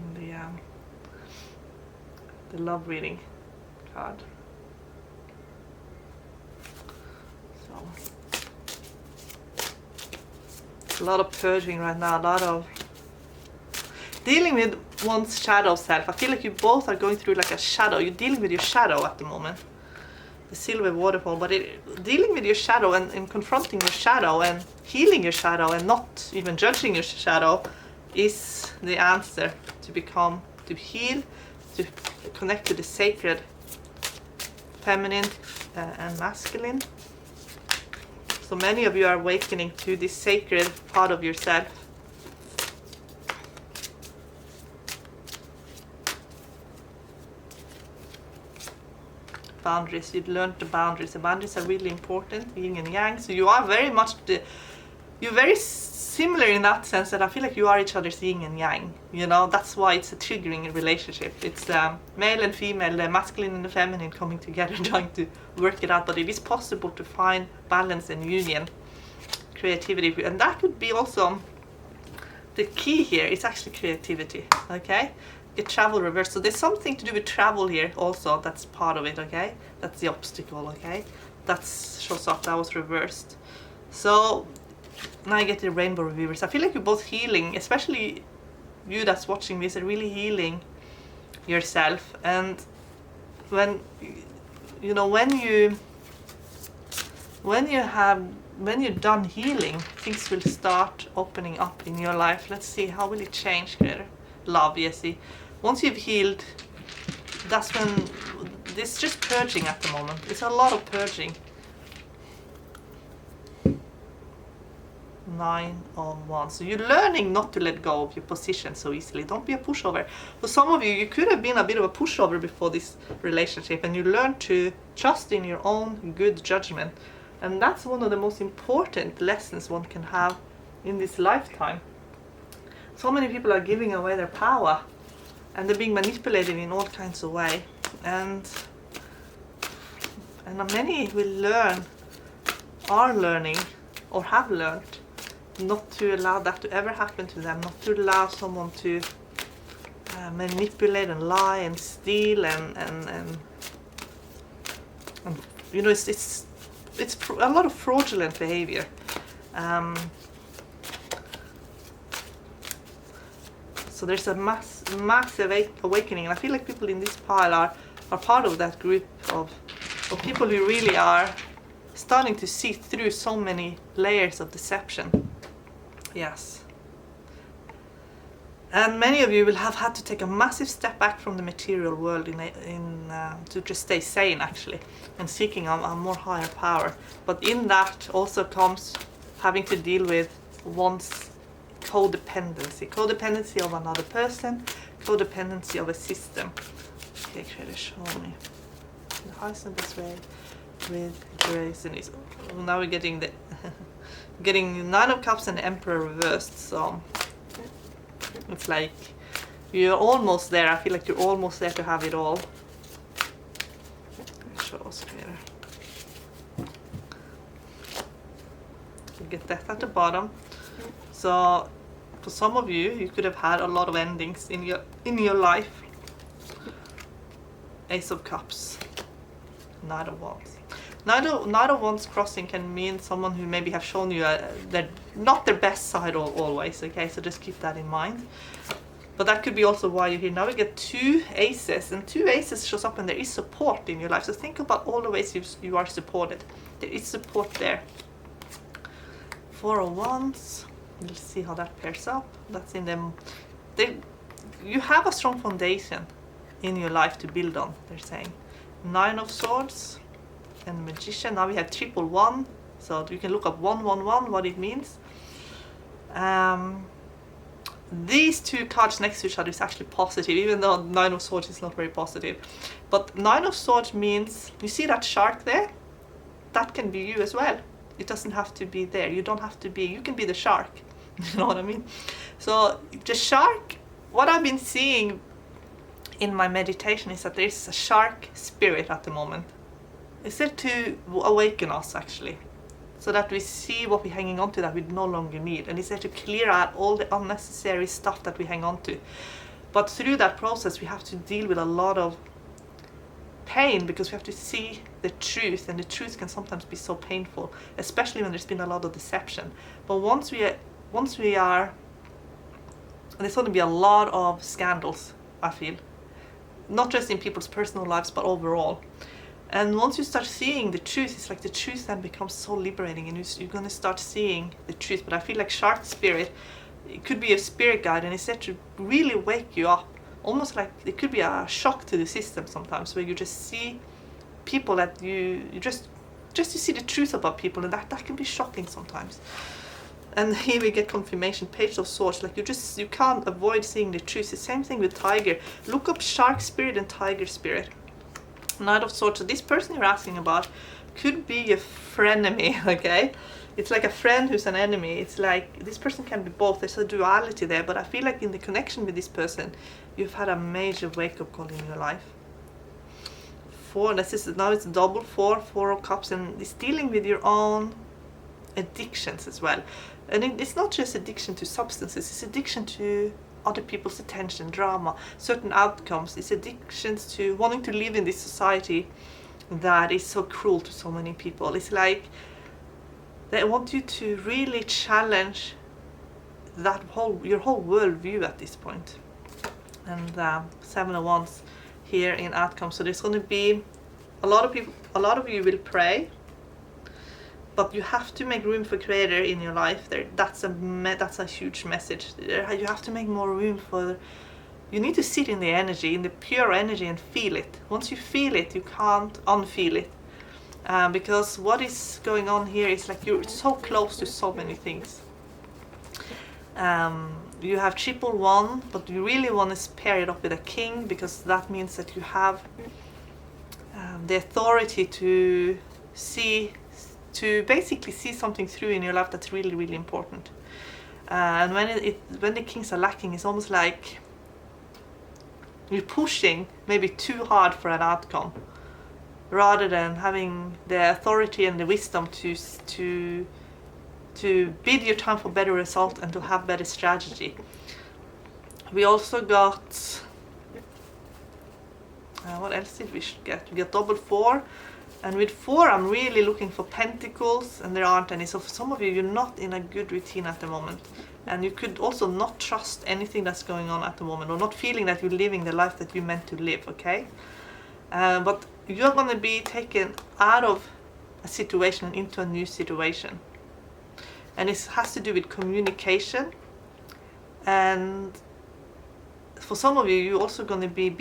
the love reading card. So a lot of purging right now, a lot of dealing with one's shadow self. I feel like you both are going through like a shadow. You're dealing with your shadow at the moment. The silver waterfall, but dealing with your shadow and confronting your shadow and healing your shadow and not even judging your shadow is the answer to heal, to connect to the sacred feminine and masculine. So many of you are awakening to this sacred part of yourself. Boundaries, you've learned the boundaries. The boundaries are really important, yin and yang. So you are very much you're very similar in that sense that I feel like you are each other's yin and yang. You know, that's why it's a triggering relationship. It's male and female, the masculine and the feminine coming together, trying to work it out. But it is possible to find balance and union, creativity, and that could be also the key here. It's actually creativity. Okay. Get travel reversed. So there's something to do with travel here also. That's part of it. Okay, that's the obstacle. Okay, that shows up. That was reversed. So now I get the rainbow reviewers. I feel like you're both healing, especially you that's watching this, are really healing yourself. And when you're done healing, things will start opening up in your life. Let's see, how will it change, Creator? Love, yes, see. Once you've healed, that's when it's just purging at the moment. It's a lot of purging. 9 of Wands. So you're learning not to let go of your position so easily. Don't be a pushover. For some of you, you could have been a bit of a pushover before this relationship, and you learn to trust in your own good judgment. And that's one of the most important lessons one can have in this lifetime. So many people are giving away their power, and they're being manipulated in all kinds of ways. And many are learning, or have learned, not to allow that to ever happen to them, not to allow someone to manipulate and lie and steal and you know, it's a lot of fraudulent behavior. So there's a massive awakening, and I feel like people in this pile are part of that group of people who really are starting to see through so many layers of deception. Yes. And many of you will have had to take a massive step back from the material world to just stay sane, actually, and seeking a more higher power. But in that also comes having to deal with one's codependency of another person, codependency of a system. Okay, Creator, show me the highest and best way with grace and ease. Now we're getting the getting 9 of Cups and the Emperor reversed. So it's like you're almost there. I feel like you're almost there to have it all. Show us, Creator. You get Death at the bottom. So for some of you, you could have had a lot of endings in your life. Ace of Cups, Knight of Wands. Nine of Wands crossing can mean someone who maybe have shown you not their best side always, okay? So just keep that in mind. But that could be also why you're here. Now we get 2 aces, and 2 aces shows up when there is support in your life. So think about all the ways you are supported. There is support there. 4 of Wands. We'll see how that pairs up. That's in them. You have a strong foundation in your life to build on, they're saying. 9 of Swords and Magician. Now we have 111. So you can look up 111, what it means. These 2 cards next to each other is actually positive, even though 9 of Swords is not very positive. But 9 of Swords means, you see that shark there? That can be you as well. It doesn't have to be there. You don't have to be, you can be the shark. You know what I mean? So the shark, what I've been seeing in my meditation is that there is a shark spirit at the moment. It's there to awaken us actually, so that we see what we're hanging on to that we no longer need, and it's there to clear out all the unnecessary stuff that we hang on to. But through that process we have to deal with a lot of pain, because we have to see the truth, and the truth can sometimes be so painful, especially when there's been a lot of deception. But once we are, and there's going to be a lot of scandals, I feel, not just in people's personal lives but overall. And once you start seeing the truth, it's like the truth then becomes so liberating, and you're going to start seeing the truth. But I feel like shark spirit, it could be a spirit guide, and it's there to really wake you up. Almost like it could be a shock to the system sometimes, where you just see people that you just to see the truth about people, and that can be shocking sometimes. And here we get confirmation, Page of Swords, like you can't avoid seeing the truth. The same thing with Tiger. Look up shark spirit and tiger spirit. Knight of Swords. So this person you're asking about could be a frenemy, okay? It's like a friend who's an enemy. It's like this person can be both. There's a duality there, but I feel like in the connection with this person, you've had a major wake-up call in your life. 4, now it's double 4 of Cups, and it's dealing with your own addictions as well. And it's not just addiction to substances, it's addiction to other people's attention, drama, certain outcomes. It's addictions to wanting to live in this society that is so cruel to so many people. It's like they want you to really challenge your whole worldview at this point. And 7 of Wands here in outcome. So there's going to be a lot of you will pray, but you have to make room for Creator in your life. That's a huge message. You have to make more room for. You need to sit in the energy, in the pure energy, and feel it. Once you feel it, you can't unfeel it, because what is going on here is like you're so close to so many things. You have 111, but you really want to pair it up with a king, because that means that you have the authority to basically see something through in your life that's really, really important. And when the kings are lacking, it's almost like you're pushing maybe too hard for an outcome, rather than having the authority and the wisdom to bid your time for better result and to have better strategy. We also got what else did we get? We got double 4, and with 4 I'm really looking for pentacles, and there aren't any. So for some of you, you're not in a good routine at the moment, and you could also not trust anything that's going on at the moment, or not feeling that you're living the life that you're meant to live, okay? But you're going to be taken out of a situation and into a new situation, and it has to do with communication. And for some of you, you're also going to be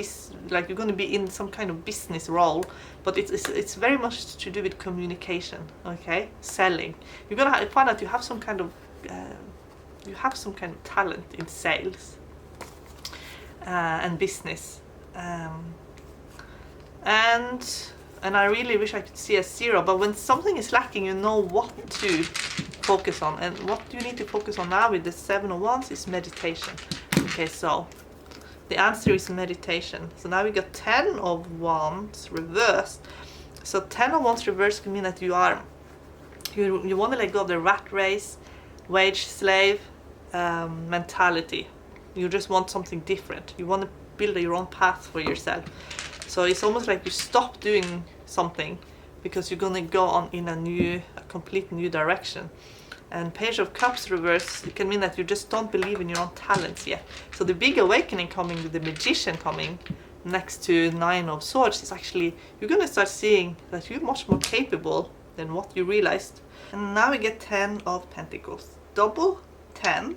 you're going to be in some kind of business role, but it's very much to do with communication, okay? Selling. You're going to find out you have some kind of talent in sales and business, and I really wish I could see a 0. But when something is lacking, you know what to focus on, and what you need to focus on now with the 7 of Wands is meditation. Okay, so the answer is meditation. So now we got 10 of Wands reversed. So 10 of Wands reversed can mean that you want to let go of the rat race, wage slave mentality. You just want something different. You want to build your own path for yourself. So it's almost like you stop doing something because you're gonna go on in a complete new direction. And Page of Cups reverse, it can mean that you just don't believe in your own talents yet. So the big awakening coming with the Magician coming next to Nine of Swords is actually, you're gonna start seeing that you're much more capable than what you realized. And now we get 10 of Pentacles. Double 10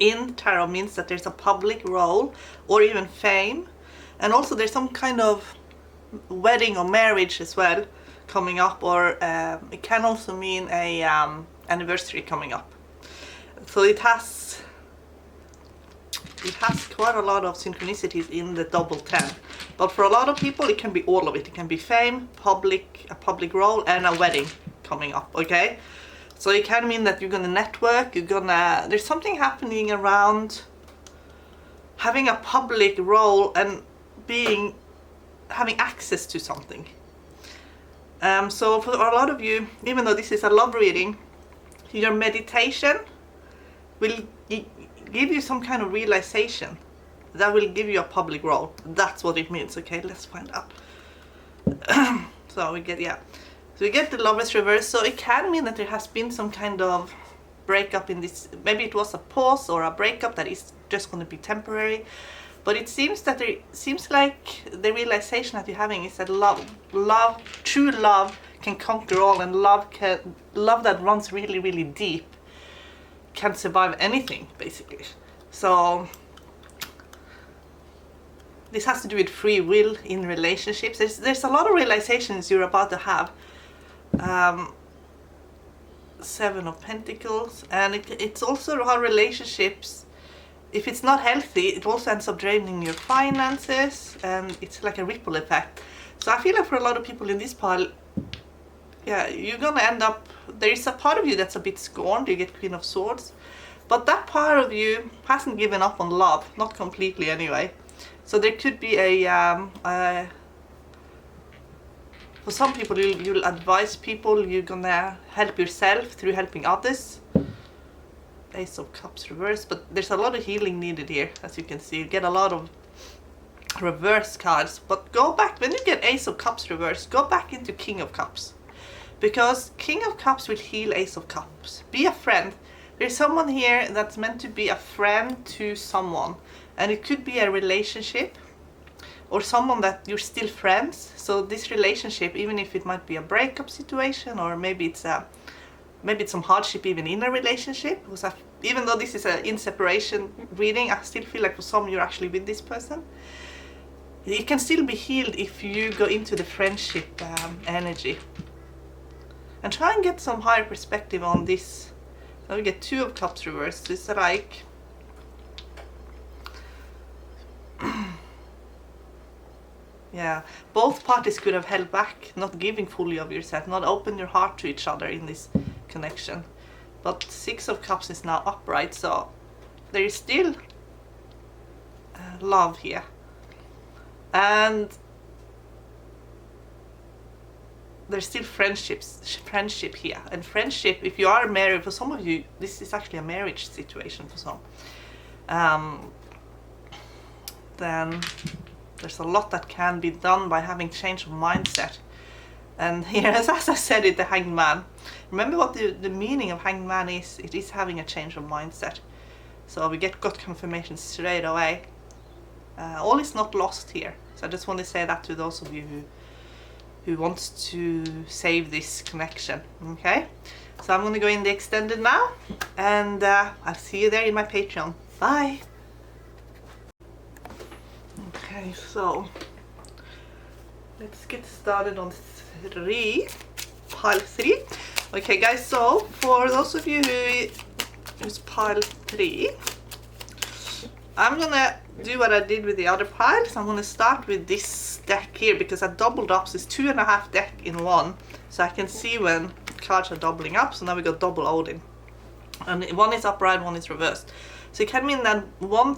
in tarot means that there's a public role or even fame, and also there's some kind of wedding or marriage as well coming up, or it can also mean a anniversary coming up. So it has quite a lot of synchronicities in the double 10, but for a lot of people it can be all of it. It can be fame, a public role, and a wedding coming up. Okay, so it can mean that you're gonna network, there's something happening around having a public role and having access to something. So for a lot of you, even though this is a love reading, your meditation will give you some kind of realization that will give you a public role. That's what it means. Okay, let's find out. So we get the Lovers reverse. So it can mean that there has been some kind of breakup in this. Maybe it was a pause or a breakup that is just going to be temporary. But it seems like the realization that you're having is that true love can conquer all, and love that runs really, really deep can survive anything, basically. So this has to do with free will in relationships. There's a lot of realizations you're about to have. Seven of Pentacles, and it's also how relationships, if it's not healthy, it also ends up draining your finances, and it's like a ripple effect. So I feel like for a lot of people in this pile, yeah, you're gonna end up, there is a part of you that's a bit scorned. You get Queen of Swords, but that part of you hasn't given up on love, not completely anyway. So there could be for some people, you'll advise people, you're gonna help yourself through helping others. Ace of Cups reverse, but there's a lot of healing needed here. As you can see, you get a lot of reverse cards, but go back, when you get Ace of Cups reverse, go back into King of Cups, because King of Cups will heal Ace of Cups. Be a friend. There's someone here that's meant to be a friend to someone, and it could be a relationship or someone that you're still friends. So this relationship, even if it might be a breakup situation, or maybe it's some hardship even in a relationship, because even though this is an in separation reading, I still feel like for some you're actually with this person. It can still be healed if you go into the friendship energy and try and get some higher perspective on this. Now we get Two of Cups reversed. It's like yeah, both parties could have held back, not giving fully of yourself, not open your heart to each other in this connection. But Six of Cups is now upright, so there is still love here, and there's still friendship here. And friendship, if you are married, for some of you this is actually a marriage situation for some, then there's a lot that can be done by having change of mindset. And here, as I said it, the Hanged Man. Remember what the meaning of Hanged Man is. It is having a change of mindset. So we got confirmation straight away. All is not lost here. So I just want to say that to those of you who wants to save this connection. Okay? So I'm going to go in the extended now, and I'll see you there in my Patreon. Bye! Okay, so let's get started on pile 3. Okay guys, so for those of you who's pile 3, I'm gonna do what I did with the other piles. I'm gonna start with this deck here, because I doubled up, so it's 2.5 deck in one, so I can see when cards are doubling up. So now we got double Odin, and one is upright, one is reversed. So it can mean that one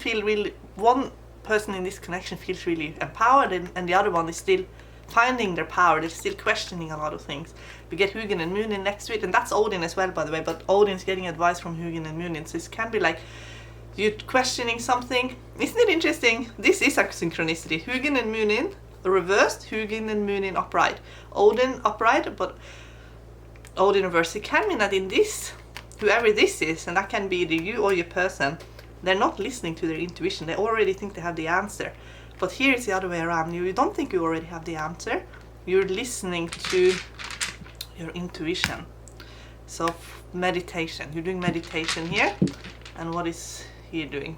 person in this connection feels really empowered, and the other one is still finding their power. They're still questioning a lot of things. We get Hugin and Munin next week, and that's Odin as well, by the way, but Odin's getting advice from Hugin and Munin. So it can be like you're questioning something. Isn't it interesting? This is a synchronicity. Hugin and Munin reversed, Hugin and Munin upright. Odin upright, but Odin reversed. It can mean that in this, whoever this is, and that can be either you or your person, they're not listening to their intuition. They already think they have the answer. But here it's the other way around. You don't think you already have the answer. You're listening to your intuition. So meditation. You're doing meditation here. And what is he doing?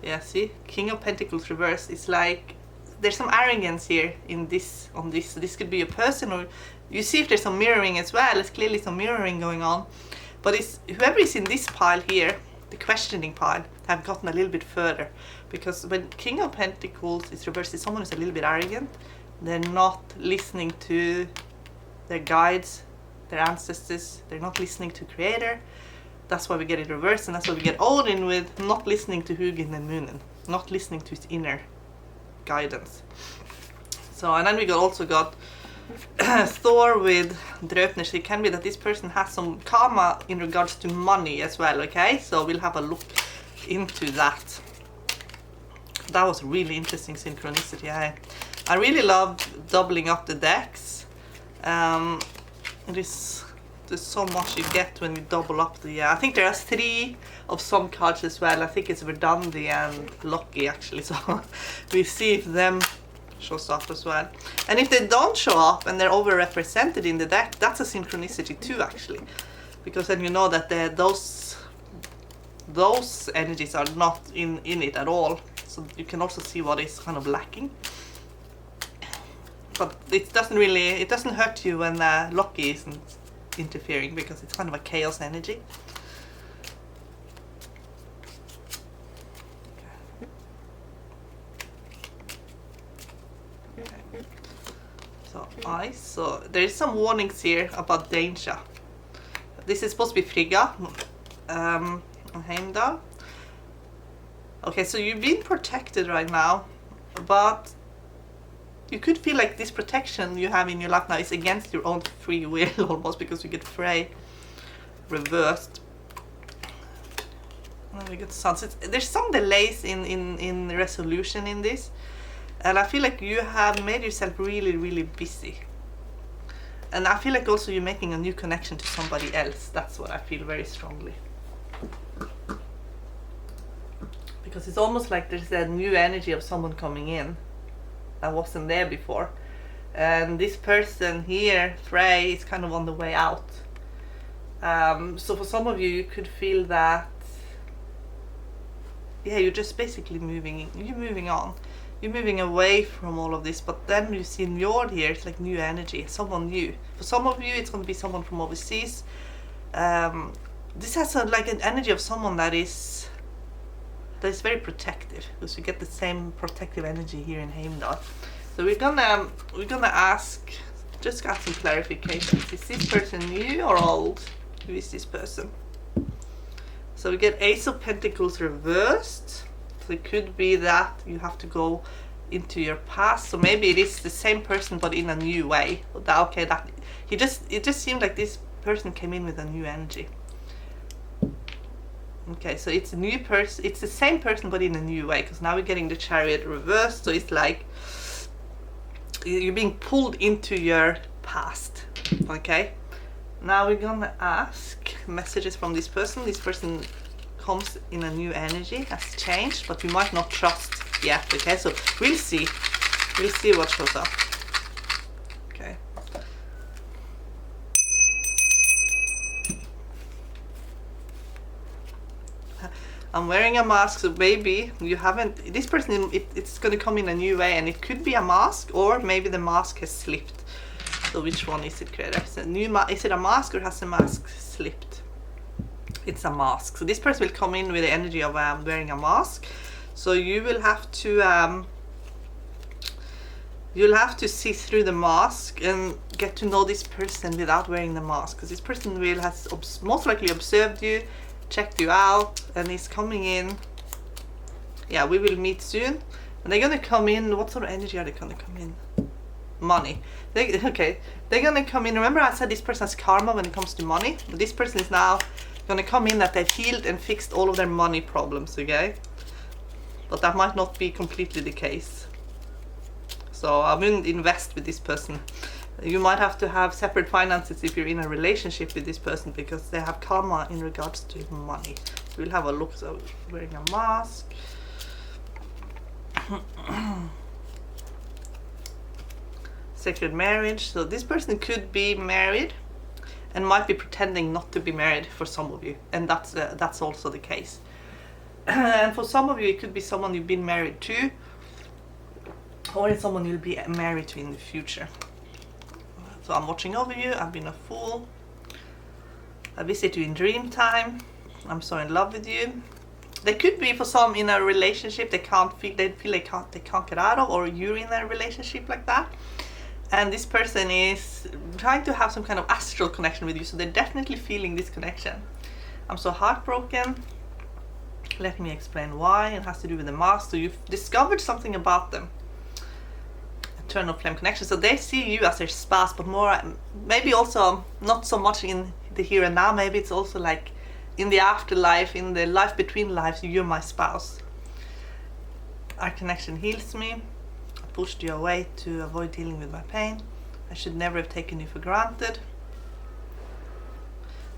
Yeah, see? King of Pentacles reversed. It's like there's some arrogance here in this, on this. So this could be a person, or you see if there's some mirroring as well. There's clearly some mirroring going on. But it's whoever is in this pile here, the questioning pile, have gotten a little bit further. Because when King of Pentacles is reversed, it's someone who's a little bit arrogant. They're not listening to their guides, their ancestors. They're not listening to Creator. That's why we get it reversed, and that's why we get Odin with not listening to Hugin and Munin, not listening to his inner guidance. So, and then we also got Thor with Draupner. So it can be that this person has some karma in regards to money as well, okay? So we'll have a look into that. That was really interesting synchronicity. I really love doubling up the decks. There's so much you get when you double up the... I think there are 3 of some cards as well. I think it's Verdandi and Lucky actually. So we see if them shows up as well. And if they don't show up and they're overrepresented in the deck, that's a synchronicity too actually. Because then you know that those energies are not in it at all. So you can also see what is kind of lacking. But it doesn't hurt you when Lucky isn't interfering, because it's kind of a chaos energy. Okay. So there is some warnings here about danger. This is supposed to be Frigga and Heimdall. Okay, so you've been protected right now, but you could feel like this protection you have in your life now is against your own free will almost, because you get Frey reversed. And we get Sun. So there's some delays in resolution in this. And I feel like you have made yourself really, really busy. And I feel like also you're making a new connection to somebody else. That's what I feel very strongly. Because it's almost like there's a new energy of someone coming in that wasn't there before, and this person here, Frey, is kind of on the way out. So for some of you, you could feel that, yeah, you're just basically moving on, you're moving away from all of this. But then you see Njord here, it's like new energy, someone new. For some of you, it's going to be someone from overseas. This has like an energy of someone that is very protective, because you get the same protective energy here in Heimdall. So we're gonna ask, just got some clarifications. Is this person new or old? Who is this person? So we get Ace of Pentacles reversed. So it could be that you have to go into your past. So maybe it is the same person but in a new way. Okay, it just seemed like this person came in with a new energy. Okay, so it's a new person. It's the same person but in a new way, because now we're getting the Chariot reversed. So it's like you're being pulled into your past. Okay, now we're gonna ask messages from this person. This person comes in a new energy, has changed, but we might not trust yet. Okay, so we'll see what shows up. Okay. I'm wearing a mask, so maybe you haven't, this person, it's going to come in a new way, and it could be a mask, or maybe the mask has slipped. So which one is it, Creator? Is it a mask, or has the mask slipped? It's a mask. So this person will come in with the energy of wearing a mask. So you will have to you'll have to see through the mask and get to know this person without wearing the mask, because this person will has most likely observed you, checked you out, and is coming in. Yeah, we will meet soon, and they're gonna come in. What sort of energy are they gonna come in? Money. They're gonna come in. Remember I said this person has karma when it comes to money, but this person is now gonna come in that they've healed and fixed all of their money problems. Okay, but that might not be completely the case. So I wouldn't invest with this person. You might have to have separate finances if you're in a relationship with this person, because they have karma in regards to money. So we'll have a look. So wearing a mask. Sacred marriage. So this person could be married and might be pretending not to be married for some of you, and that's also the case. And for some of you, it could be someone you've been married to, or it's someone you'll be married to in the future. So I'm watching over you. I've been a fool. I visit you in dream time. I'm so in love with you. They could be for some in a relationship they feel they can't get out of, or you're in a relationship like that. And this person is trying to have some kind of astral connection with you, so they're definitely feeling this connection. I'm so heartbroken. Let me explain why. It has to do with the mask. So you've discovered something about them. Eternal flame connection. So they see you as their spouse, but more, maybe also not so much in the here and now. Maybe it's also like in the afterlife, in the life between lives, you're my spouse. Our connection heals me. Pushed you away to avoid dealing with my pain. I should never have taken you for granted.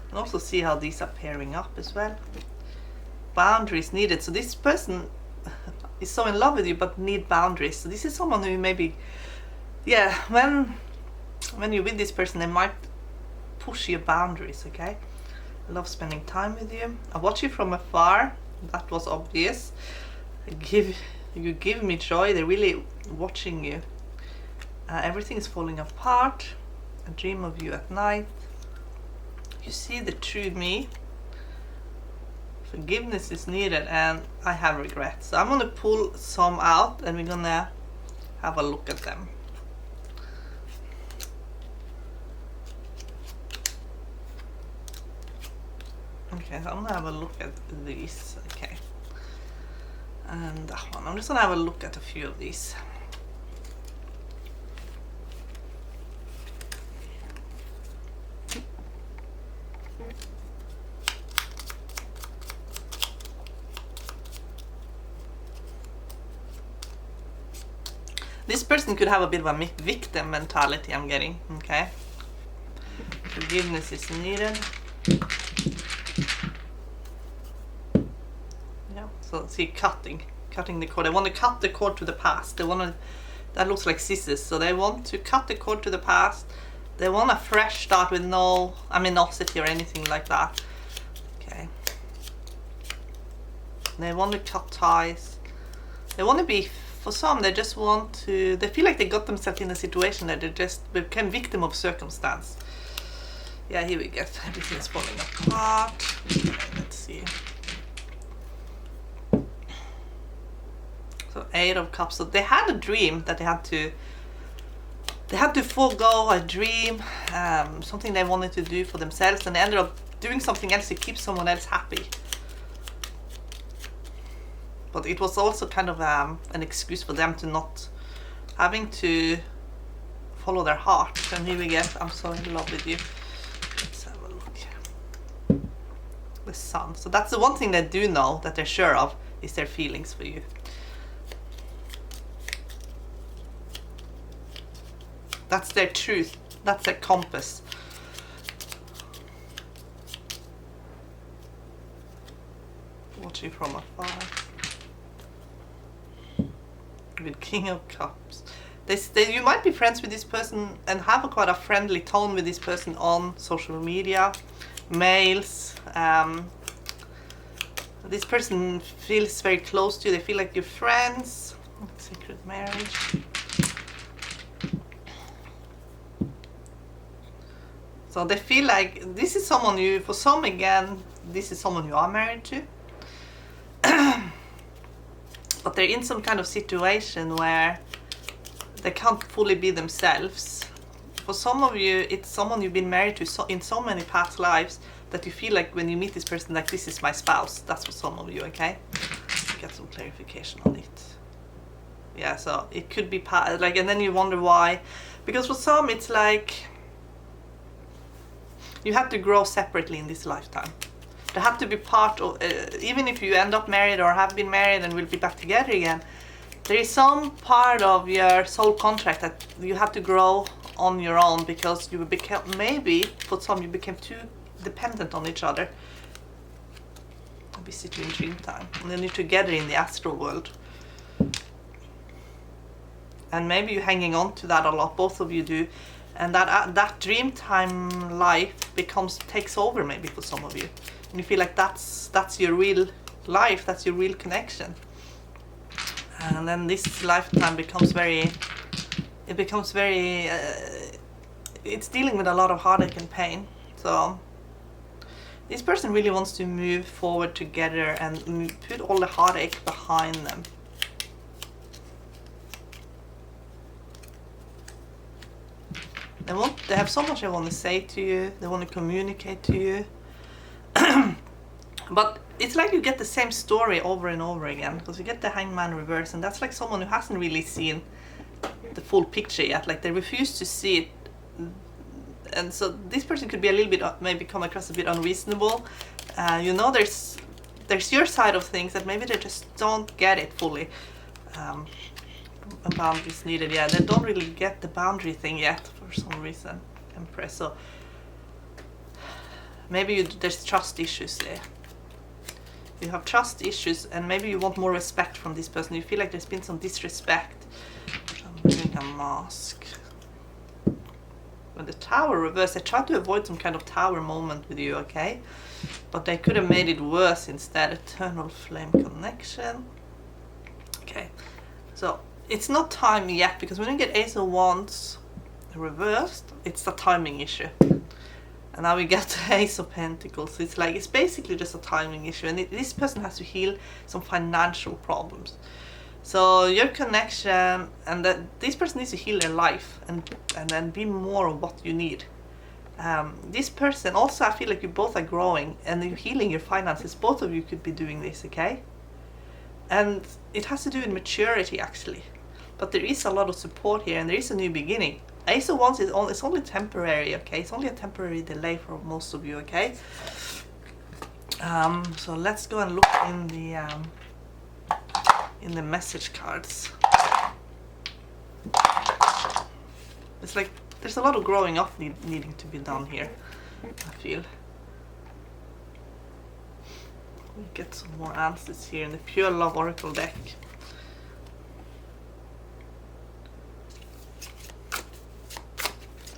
And also see how these are pairing up as well. Boundaries needed. So this person is so in love with you but need boundaries. So this is someone who maybe, yeah, when you're with this person, they might push your boundaries, okay? I love spending time with you. I watch you from afar. That was obvious. You give me joy. They're really watching you. Everything is falling apart. I dream of you at night. You see the true me. Forgiveness is needed, and I have regrets. So I'm going to pull some out, and we're going to have a look at them. Okay, so I'm going to have a look at these. Okay. And that one. I'm just going to have a look at a few of these. This person could have a bit of a victim mentality, I'm getting, okay? Forgiveness is needed. Yeah, so see, cutting the cord. They want to cut the cord to the past. They want to, that looks like scissors, so they want to cut the cord to the past. They want a fresh start with no animosity or anything like that. Okay. They want to cut ties. They want to be, for some, they just want to, they feel like they got themselves in a situation that they just became victim of circumstance. Yeah, here we get, everything's falling apart. Okay, let's see. So 8 of Cups. So they had a dream that they had to forego a dream, something they wanted to do for themselves, and they ended up doing something else to keep someone else happy. But it was also kind of an excuse for them to not having to follow their heart. And here we get, I'm so in love with you. Let's have a look. The Sun. So that's the one thing they do know, that they're sure of, is their feelings for you. That's their truth. That's their compass. Watching from afar. With King of Cups. You might be friends with this person and have quite a friendly tone with this person on social media, mails. This person feels very close to you. They feel like you're friends. Sacred marriage. So they feel like this is someone you, for some again, this is someone you are married to. But they're in some kind of situation where they can't fully be themselves. For some of you, it's someone you've been married to in so many past lives that you feel like when you meet this person, like, this is my spouse. That's for some of you, okay? Get some clarification on it. Yeah, so it could be like, and then you wonder why. Because for some, it's like you have to grow separately in this lifetime. They have to be part of, even if you end up married or have been married and will be back together again, there is some part of your soul contract that you have to grow on your own, because you became, maybe for some, you became too dependent on each other. Visit you in dream time, and then you're together in the astral world. And maybe you're hanging on to that a lot, both of you do. And that dream time life takes over maybe for some of you. And you feel like that's your real life, that's your real connection. And then this lifetime becomes very, it's dealing with a lot of heartache and pain. So this person really wants to move forward together and put all the heartache behind them. They have so much they want to say to you, they want to communicate to you. But it's like you get the same story over and over again, because you get the Hangman reverse, and that's like someone who hasn't really seen the full picture yet, like they refuse to see it. And so this person could be a little bit, maybe come across a bit unreasonable. You know, there's your side of things that maybe they just don't get it fully. A boundaries needed, yeah, they don't really get the boundary thing yet for some reason, Empress. So maybe there's trust issues there. You have trust issues, and maybe you want more respect from this person. You feel like there's been some disrespect. I'm doing a mask. When the Tower reversed, they tried to avoid some kind of Tower moment with you, okay? But they could have made it worse instead. Eternal Flame connection. Okay, so it's not time yet, because when you get Ace of Wands reversed, it's a timing issue. And now we get Ace of Pentacles. It's basically just a timing issue, and this person has to heal some financial problems. So your connection, and this person needs to heal their life and then be more of what you need. This person also, I feel like you both are growing and you're healing your finances. Both of you could be doing this, okay? And it has to do with maturity actually. But there is a lot of support here, and there is a new beginning. Ace of Wands is only temporary, okay? It's only a temporary delay for most of you, okay? So let's go and look in the message cards. It's like there's a lot of growing up needing to be done here, I feel. We get some more answers here in the Pure Love Oracle deck.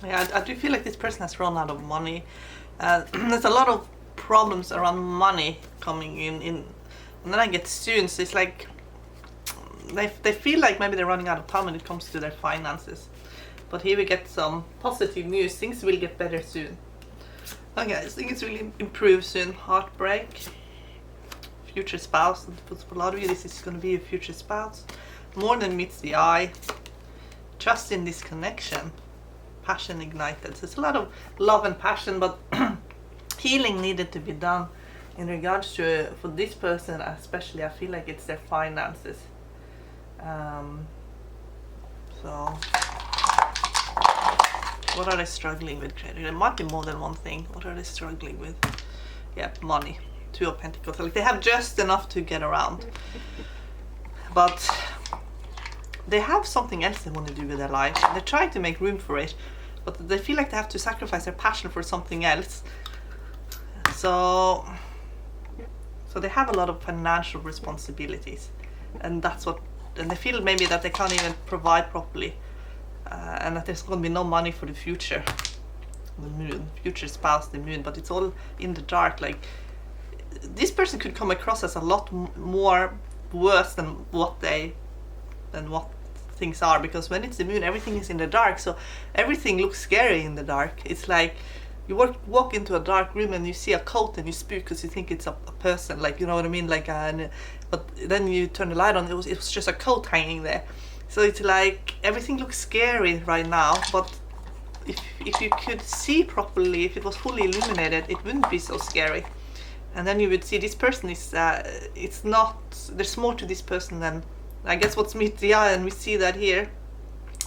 Yeah, I do feel like this person has run out of money. There's a lot of problems around money coming in, and then I get students. It's like they feel like maybe they're running out of time when it comes to their finances. But here we get some positive news. Things will get better soon. Okay, I think it's really improve soon. Heartbreak. Future spouse. For a lot of you, this is going to be a future spouse. More than meets the eye. Trust in this connection. Passion ignited. So it's a lot of love and passion, but healing needed to be done in regards to, for this person especially, I feel like it's their finances. So what are they struggling with? There might be more than one thing. What are they struggling with? Yeah, money. Two of Pentacles. Like they have just enough to get around, but they have something else they want to do with their life. They're trying to make room for it, but they feel like they have to sacrifice their passion for something else. So they have a lot of financial responsibilities, and that's what. And they feel maybe that they can't even provide properly, and that there's going to be no money for the future. The moon, future spouse, the moon, but it's all in the dark. Like this person could come across as a lot more worse than what things are, because when it's the moon, everything is in the dark, so everything looks scary in the dark. It's like you walk into a dark room and you see a coat and you spook because you think it's a person, like, you know what I mean, like but then you turn the light on, it was just a coat hanging there. So it's like everything looks scary right now, but if you could see properly, if it was fully illuminated, it wouldn't be so scary. And then you would see this person is it's not, there's more to this person than I guess what's meets the eye, and we see that here.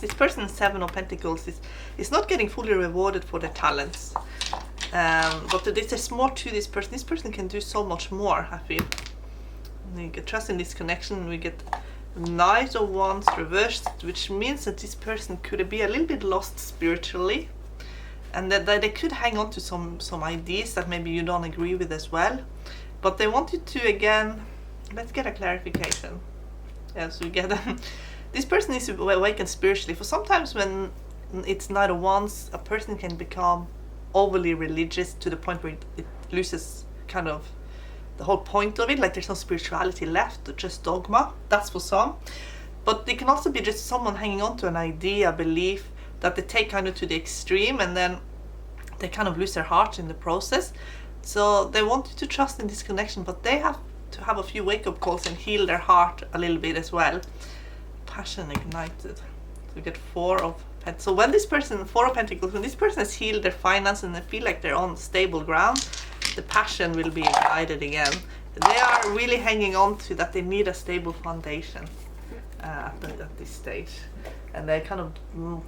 This person, Seven of Pentacles, is not getting fully rewarded for their talents. But there's more to this person. This person can do so much more, I feel. We get trust in this connection. We get Knight of Wands reversed, which means that this person could be a little bit lost spiritually, and that they could hang on to some ideas that maybe you don't agree with as well, but they wanted to, again, let's get a clarification. Yes, we get this person needs to awaken spiritually. For sometimes when it's Knight of Wands, a person can become overly religious to the point where it loses kind of the whole point of it, like there's no spirituality left, just dogma. That's for some. But it can also be just someone hanging on to an idea, a belief that they take kind of to the extreme, and then they kind of lose their heart in the process. So they want you to trust in this connection, but they have to have a few wake-up calls and heal their heart a little bit as well. Passion ignited. So we get Four of Pentacles. So when this person, Four of Pentacles, when this person has healed their finances and they feel like they're on stable ground, the passion will be ignited again. They are really hanging on to that they need a stable foundation at this stage. And they kind of,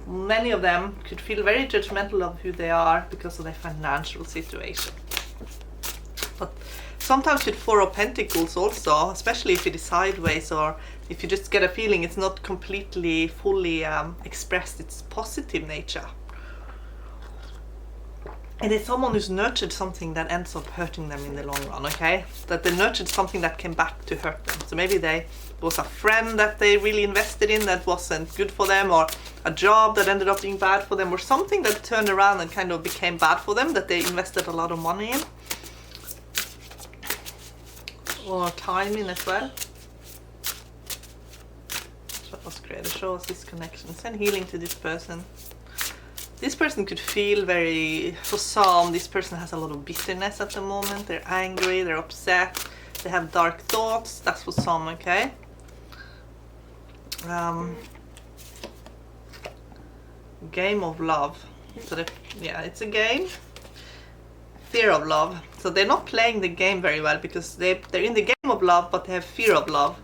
many of them could feel very judgmental of who they are because of their financial situation. But sometimes with Four of Pentacles also, especially if it is sideways or if you just get a feeling it's not completely, fully expressed its positive nature. And it's someone who's nurtured something that ends up hurting them in the long run, okay? That they nurtured something that came back to hurt them. So maybe there was a friend that they really invested in that wasn't good for them, or a job that ended up being bad for them, or something that turned around and kind of became bad for them that they invested a lot of money in. Or time in as well. What was created? Show us this connection. Send healing to this person. This person could feel very, for some, this person has a lot of bitterness at the moment. They're angry, they're upset, they have dark thoughts. That's for some, okay? Game of love. So yeah, it's a game. Fear of love. So they're not playing the game very well because they're in the game of love, but they have fear of love.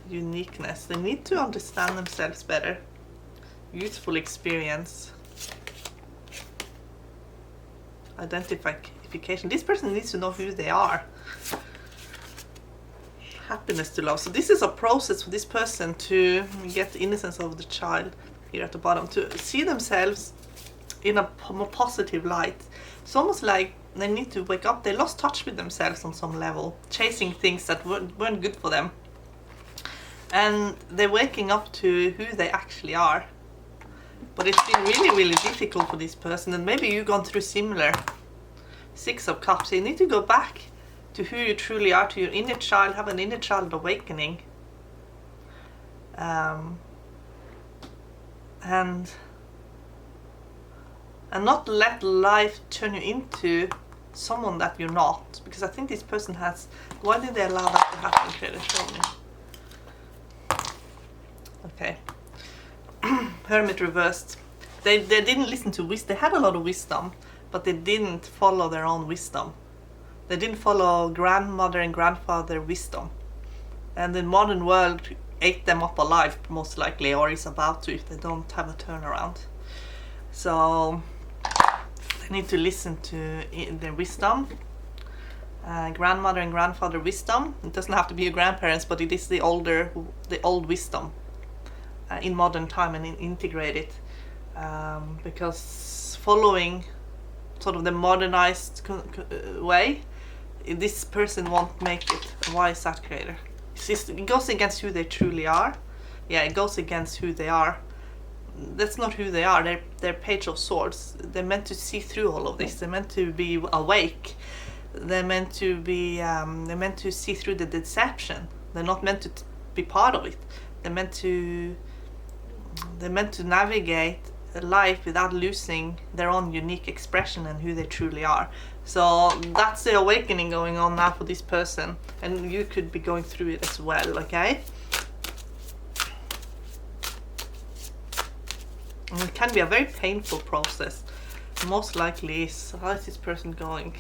Uniqueness. They need to understand themselves better. Youthful experience. Identification. This person needs to know who they are. Happiness to love. So this is a process for this person to get the innocence of the child here at the bottom, to see themselves in a more positive light. It's almost like they need to wake up. They lost touch with themselves on some level, chasing things that weren't good for them. And they're waking up to who they actually are. But it's been really, really difficult for this person, and maybe you've gone through similar. Six of Cups. So you need to go back to who you truly are, to your inner child, have an inner child awakening. And not let life turn you into someone that you're not. Because I think this person has... Why did they allow that to happen? Creator, show me. Okay. Hermit reversed. They didn't listen to wisdom. They had a lot of wisdom, but they didn't follow their own wisdom. They didn't follow grandmother and grandfather wisdom. And the modern world ate them up alive, most likely, or is about to if they don't have a turnaround. So they need to listen to their wisdom. Grandmother and grandfather wisdom. It doesn't have to be your grandparents, but it is the old wisdom. In modern time, and integrate it, because following sort of the modernized way, this person won't make it. Why is that, Creator? It goes against who they truly are. Yeah, it goes against who they are. That's not who they are. They're Page of Swords. They're meant to see through all of this. They're meant to be awake. They're meant to be. They're meant to see through the deception. They're not meant to be part of it. They're meant to navigate life without losing their own unique expression and who they truly are. So that's the awakening going on now for this person, and you could be going through it as well, okay? And it can be a very painful process. Most likely is, how is this person going?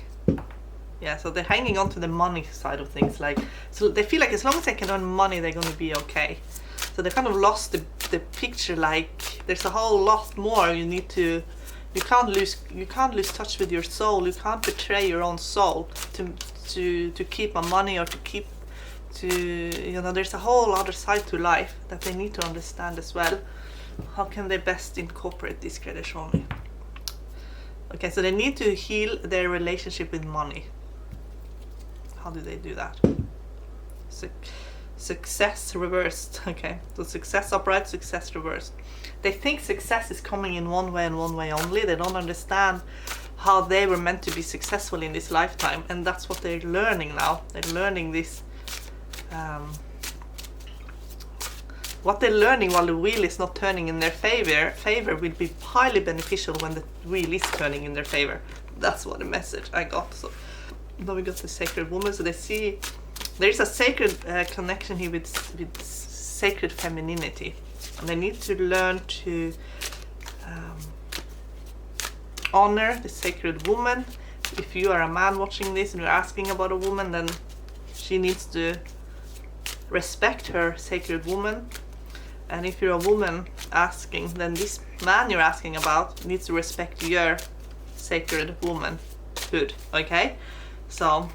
Yeah, so they're hanging on to the money side of things, like, so they feel like as long as they can earn money, they're going to be okay. So they kind of lost the picture, like there's a whole lot more you need to, you can't lose touch with your soul. You can't betray your own soul to keep a money or to keep there's a whole other side to life that they need to understand as well. How can they best incorporate this credit show me? Okay, so they need to heal their relationship with money. How do they do that? Success reversed. Okay, so success upright, success reversed. They think success is coming in one way and one way only. They don't understand how they were meant to be successful in this lifetime, and that's what they're learning now. They're learning this. What they're learning while the wheel is not turning in their favor will be highly beneficial when the wheel is turning in their favor. That's what the message I got. So now we got the sacred woman. So they see there is a sacred connection here with sacred femininity, and they need to learn to honor the sacred woman. If you are a man watching this and you're asking about a woman, then she needs to respect her sacred woman. And if you're a woman asking, then this man you're asking about needs to respect your sacred womanhood. Okay? So,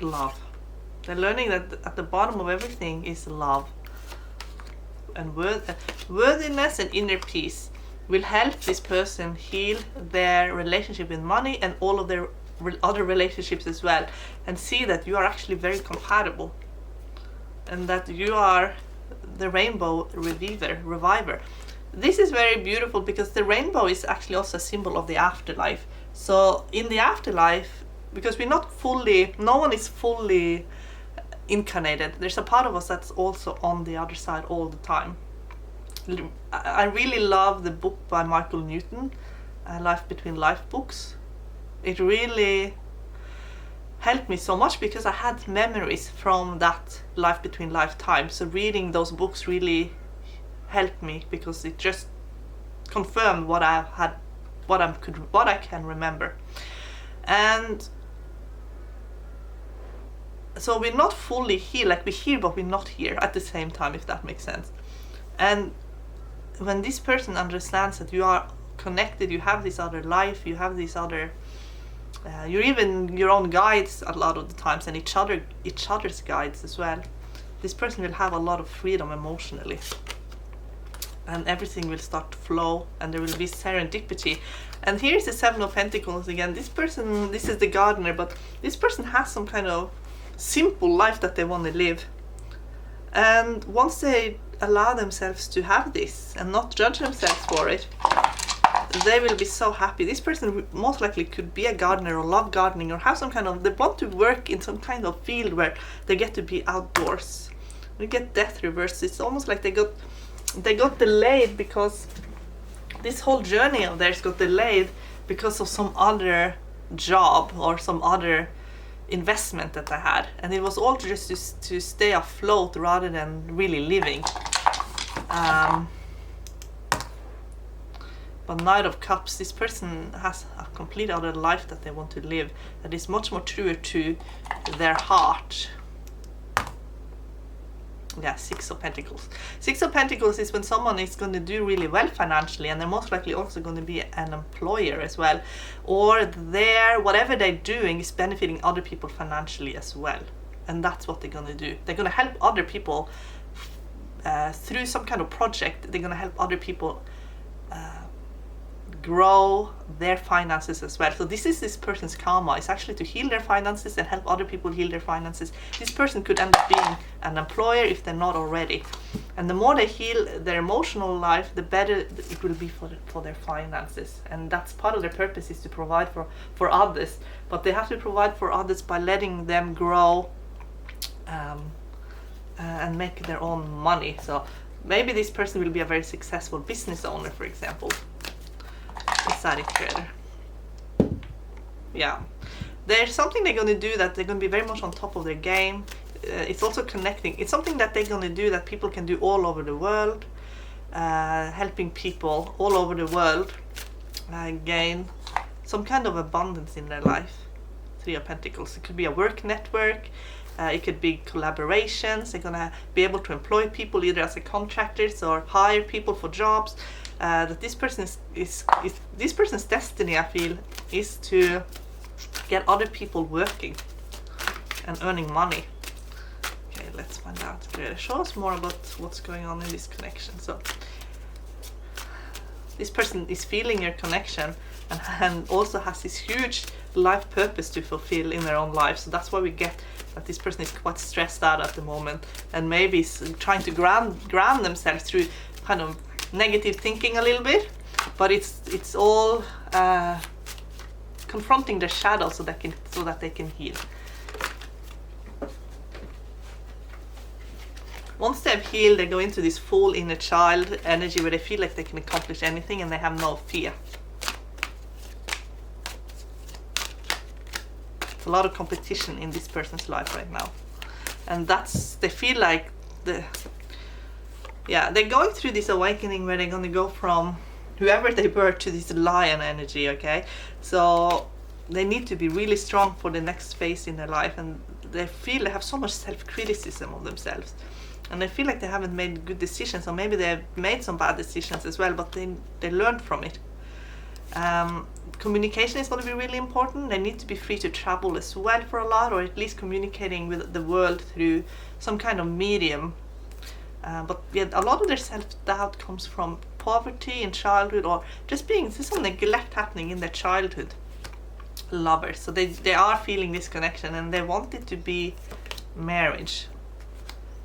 love. They're learning that at the bottom of everything is love. And worthiness and inner peace will help this person heal their relationship with money and all of their other relationships as well, and see that you are actually very compatible, and that you are the rainbow reviver. This is very beautiful because the rainbow is actually also a symbol of the afterlife. So in the afterlife, because no one is fully incarnated, there's a part of us that's also on the other side all the time. I really love the book by Michael Newton, Life Between Life books. It really helped me so much because I had memories from that Life Between Lifetime. So reading those books really helped me because it just confirmed what I had, what I can remember. And so we're not fully here, like we're here but we're not here at the same time, if that makes sense. And when this person understands that you are connected, you have this other life, you have this other you're even your own guides a lot of the times, and each other's guides as well. This person will have a lot of freedom emotionally, and everything will start to flow, and there will be serendipity. And here's the Seven of Pentacles again. This is the gardener, but this person has some kind of simple life that they want to live. And once they allow themselves to have this and not judge themselves for it, they will be so happy. This person most likely could be a gardener or love gardening or have some kind of, they want to work in some kind of field where they get to be outdoors. We get death reversed. It's almost like they got delayed because this whole journey of theirs got delayed because of some other job or some other investment that I had, and it was all just to stay afloat rather than really living. But Knight of Cups, this person has a complete other life that they want to live that is much more truer to their heart. Yeah, Six of Pentacles. Six of Pentacles is when someone is going to do really well financially, and they're most likely also going to be an employer as well, or whatever they're doing is benefiting other people financially as well. And that's what they're going to do. They're going to help other people through some kind of project. They're going to help other people grow their finances as well. So this is this person's karma. It's actually to heal their finances and help other people heal their finances. This person could end up being an employer if they're not already. And the more they heal their emotional life, the better it will be for their finances. And that's part of their purpose, is to provide for others. But they have to provide for others by letting them grow and make their own money. So maybe this person will be a very successful business owner, for example. Deciding trader. Yeah, there's something they're going to do that they're going to be very much on top of their game. It's also connecting. It's something that they're going to do that people can do all over the world, helping people all over the world gain some kind of abundance in their life. Three of Pentacles. It could be a work network. It could be collaborations. They're going to be able to employ people either as a contractors or hire people for jobs. That this person is this person's destiny, I feel, is to get other people working and earning money. Okay, let's find out together. Show us more about what's going on in this connection. So this person is feeling your connection and also has this huge life purpose to fulfill in their own life. So that's why we get that this person is quite stressed out at the moment, and maybe is trying to ground themselves through kind of negative thinking a little bit, but it's all confronting their shadow so that they can heal. Once they've healed, they go into this full inner child energy where they feel like they can accomplish anything and they have no fear. There's a lot of competition in this person's life right now, and they feel like they're going through this awakening where they're going to go from whoever they were to this lion energy. Okay, so they need to be really strong for the next phase in their life, and they feel they have so much self-criticism of themselves, and they feel like they haven't made good decisions, or maybe they've made some bad decisions as well, but they learned from it. Communication is going to be really important. They need to be free to travel as well for a lot, or at least communicating with the world through some kind of medium. But yeah, a lot of their self-doubt comes from poverty in childhood, or just there's some neglect happening in their childhood. Lovers, so they are feeling this connection and they want it to be marriage.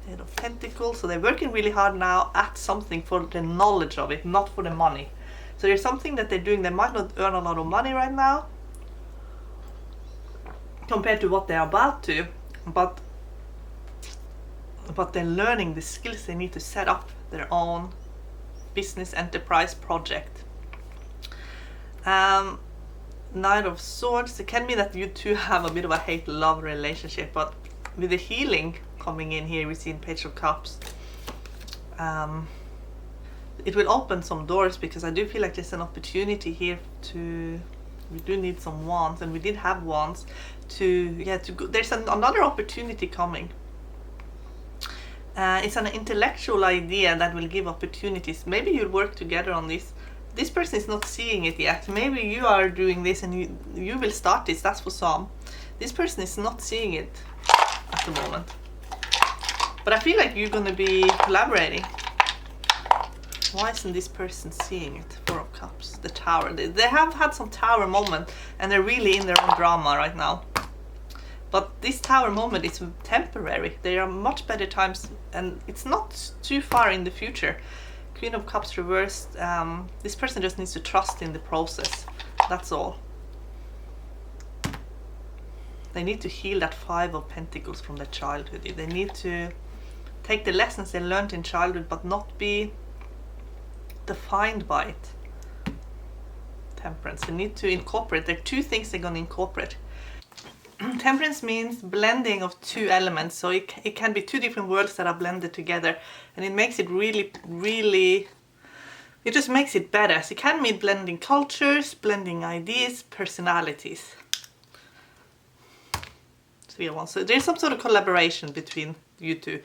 Eight of Pentacles, so they're working really hard now at something for the knowledge of it, not for the money. So there's something that they're doing. They might not earn a lot of money right now compared to what they're about to, but they're learning the skills they need to set up their own business enterprise project. Knight of Swords, it can be that you two have a bit of a hate-love relationship, but with the healing coming in here, we see in Page of Cups, it will open some doors, because I do feel like there's an opportunity here we do need some wands, and we did have wands to go. There's another opportunity coming. It's an intellectual idea that will give opportunities. Maybe you'll work together on this. This person is not seeing it yet. Maybe you are doing this and you will start this. That's for some. This person is not seeing it at the moment. But I feel like you're going to be collaborating. Why isn't this person seeing it? Four of Cups, the Tower. They have had some Tower moment, and they're really in their own drama right now. But this Tower moment is temporary. There are much better times, and it's not too far in the future. Queen of Cups reversed. This person just needs to trust in the process. That's all. They need to heal that Five of Pentacles from their childhood. They need to take the lessons they learned in childhood, but not be defined by it. Temperance. They need to incorporate. There are two things they're going to incorporate. Temperance means blending of two elements, so it can be two different worlds that are blended together, and it makes it really, it just makes it better. So it can mean blending cultures, blending ideas, personalities. So there's some sort of collaboration between you two.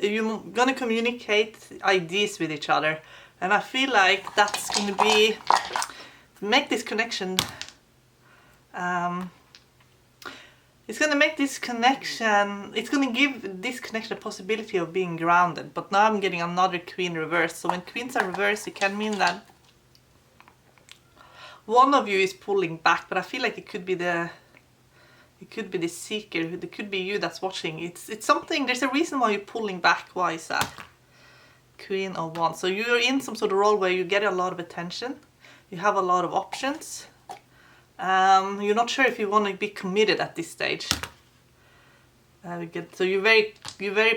You're gonna communicate ideas with each other, and I feel like that's going to make this connection. It's going to make this connection, it's going to give this connection a possibility of being grounded. But now I'm getting another Queen reversed. So when Queens are reversed, it can mean that one of you is pulling back, but I feel like it could be the seeker, it could be you that's watching. It's something, there's a reason why you're pulling back. Why is that? Queen of Wands. So you're in some sort of role where you get a lot of attention, you have a lot of options. You're not sure if you want to be committed at this stage. So you're very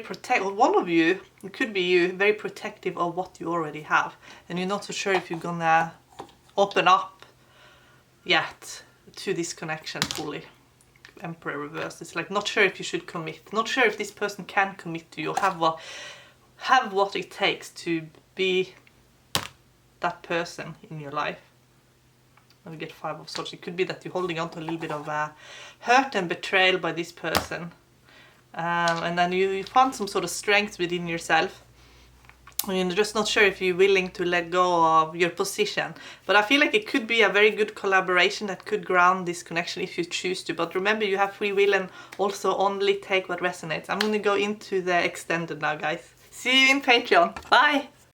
protective. One of you, it could be you, very protective of what you already have, and you're not so sure if you're gonna open up yet to this connection fully. Emperor reversed. It's like not sure if you should commit. Not sure if this person can commit to you or have what it takes to be that person in your life. And we get Five of Swords. It could be that you're holding on to a little bit of hurt and betrayal by this person. And then you found some sort of strength within yourself You're just not sure if you're willing to let go of your position. But I feel like it could be a very good collaboration that could ground this connection if you choose to. But remember, you have free will and also only take what resonates. I'm gonna go into the extended now, guys. See you in Patreon. Bye!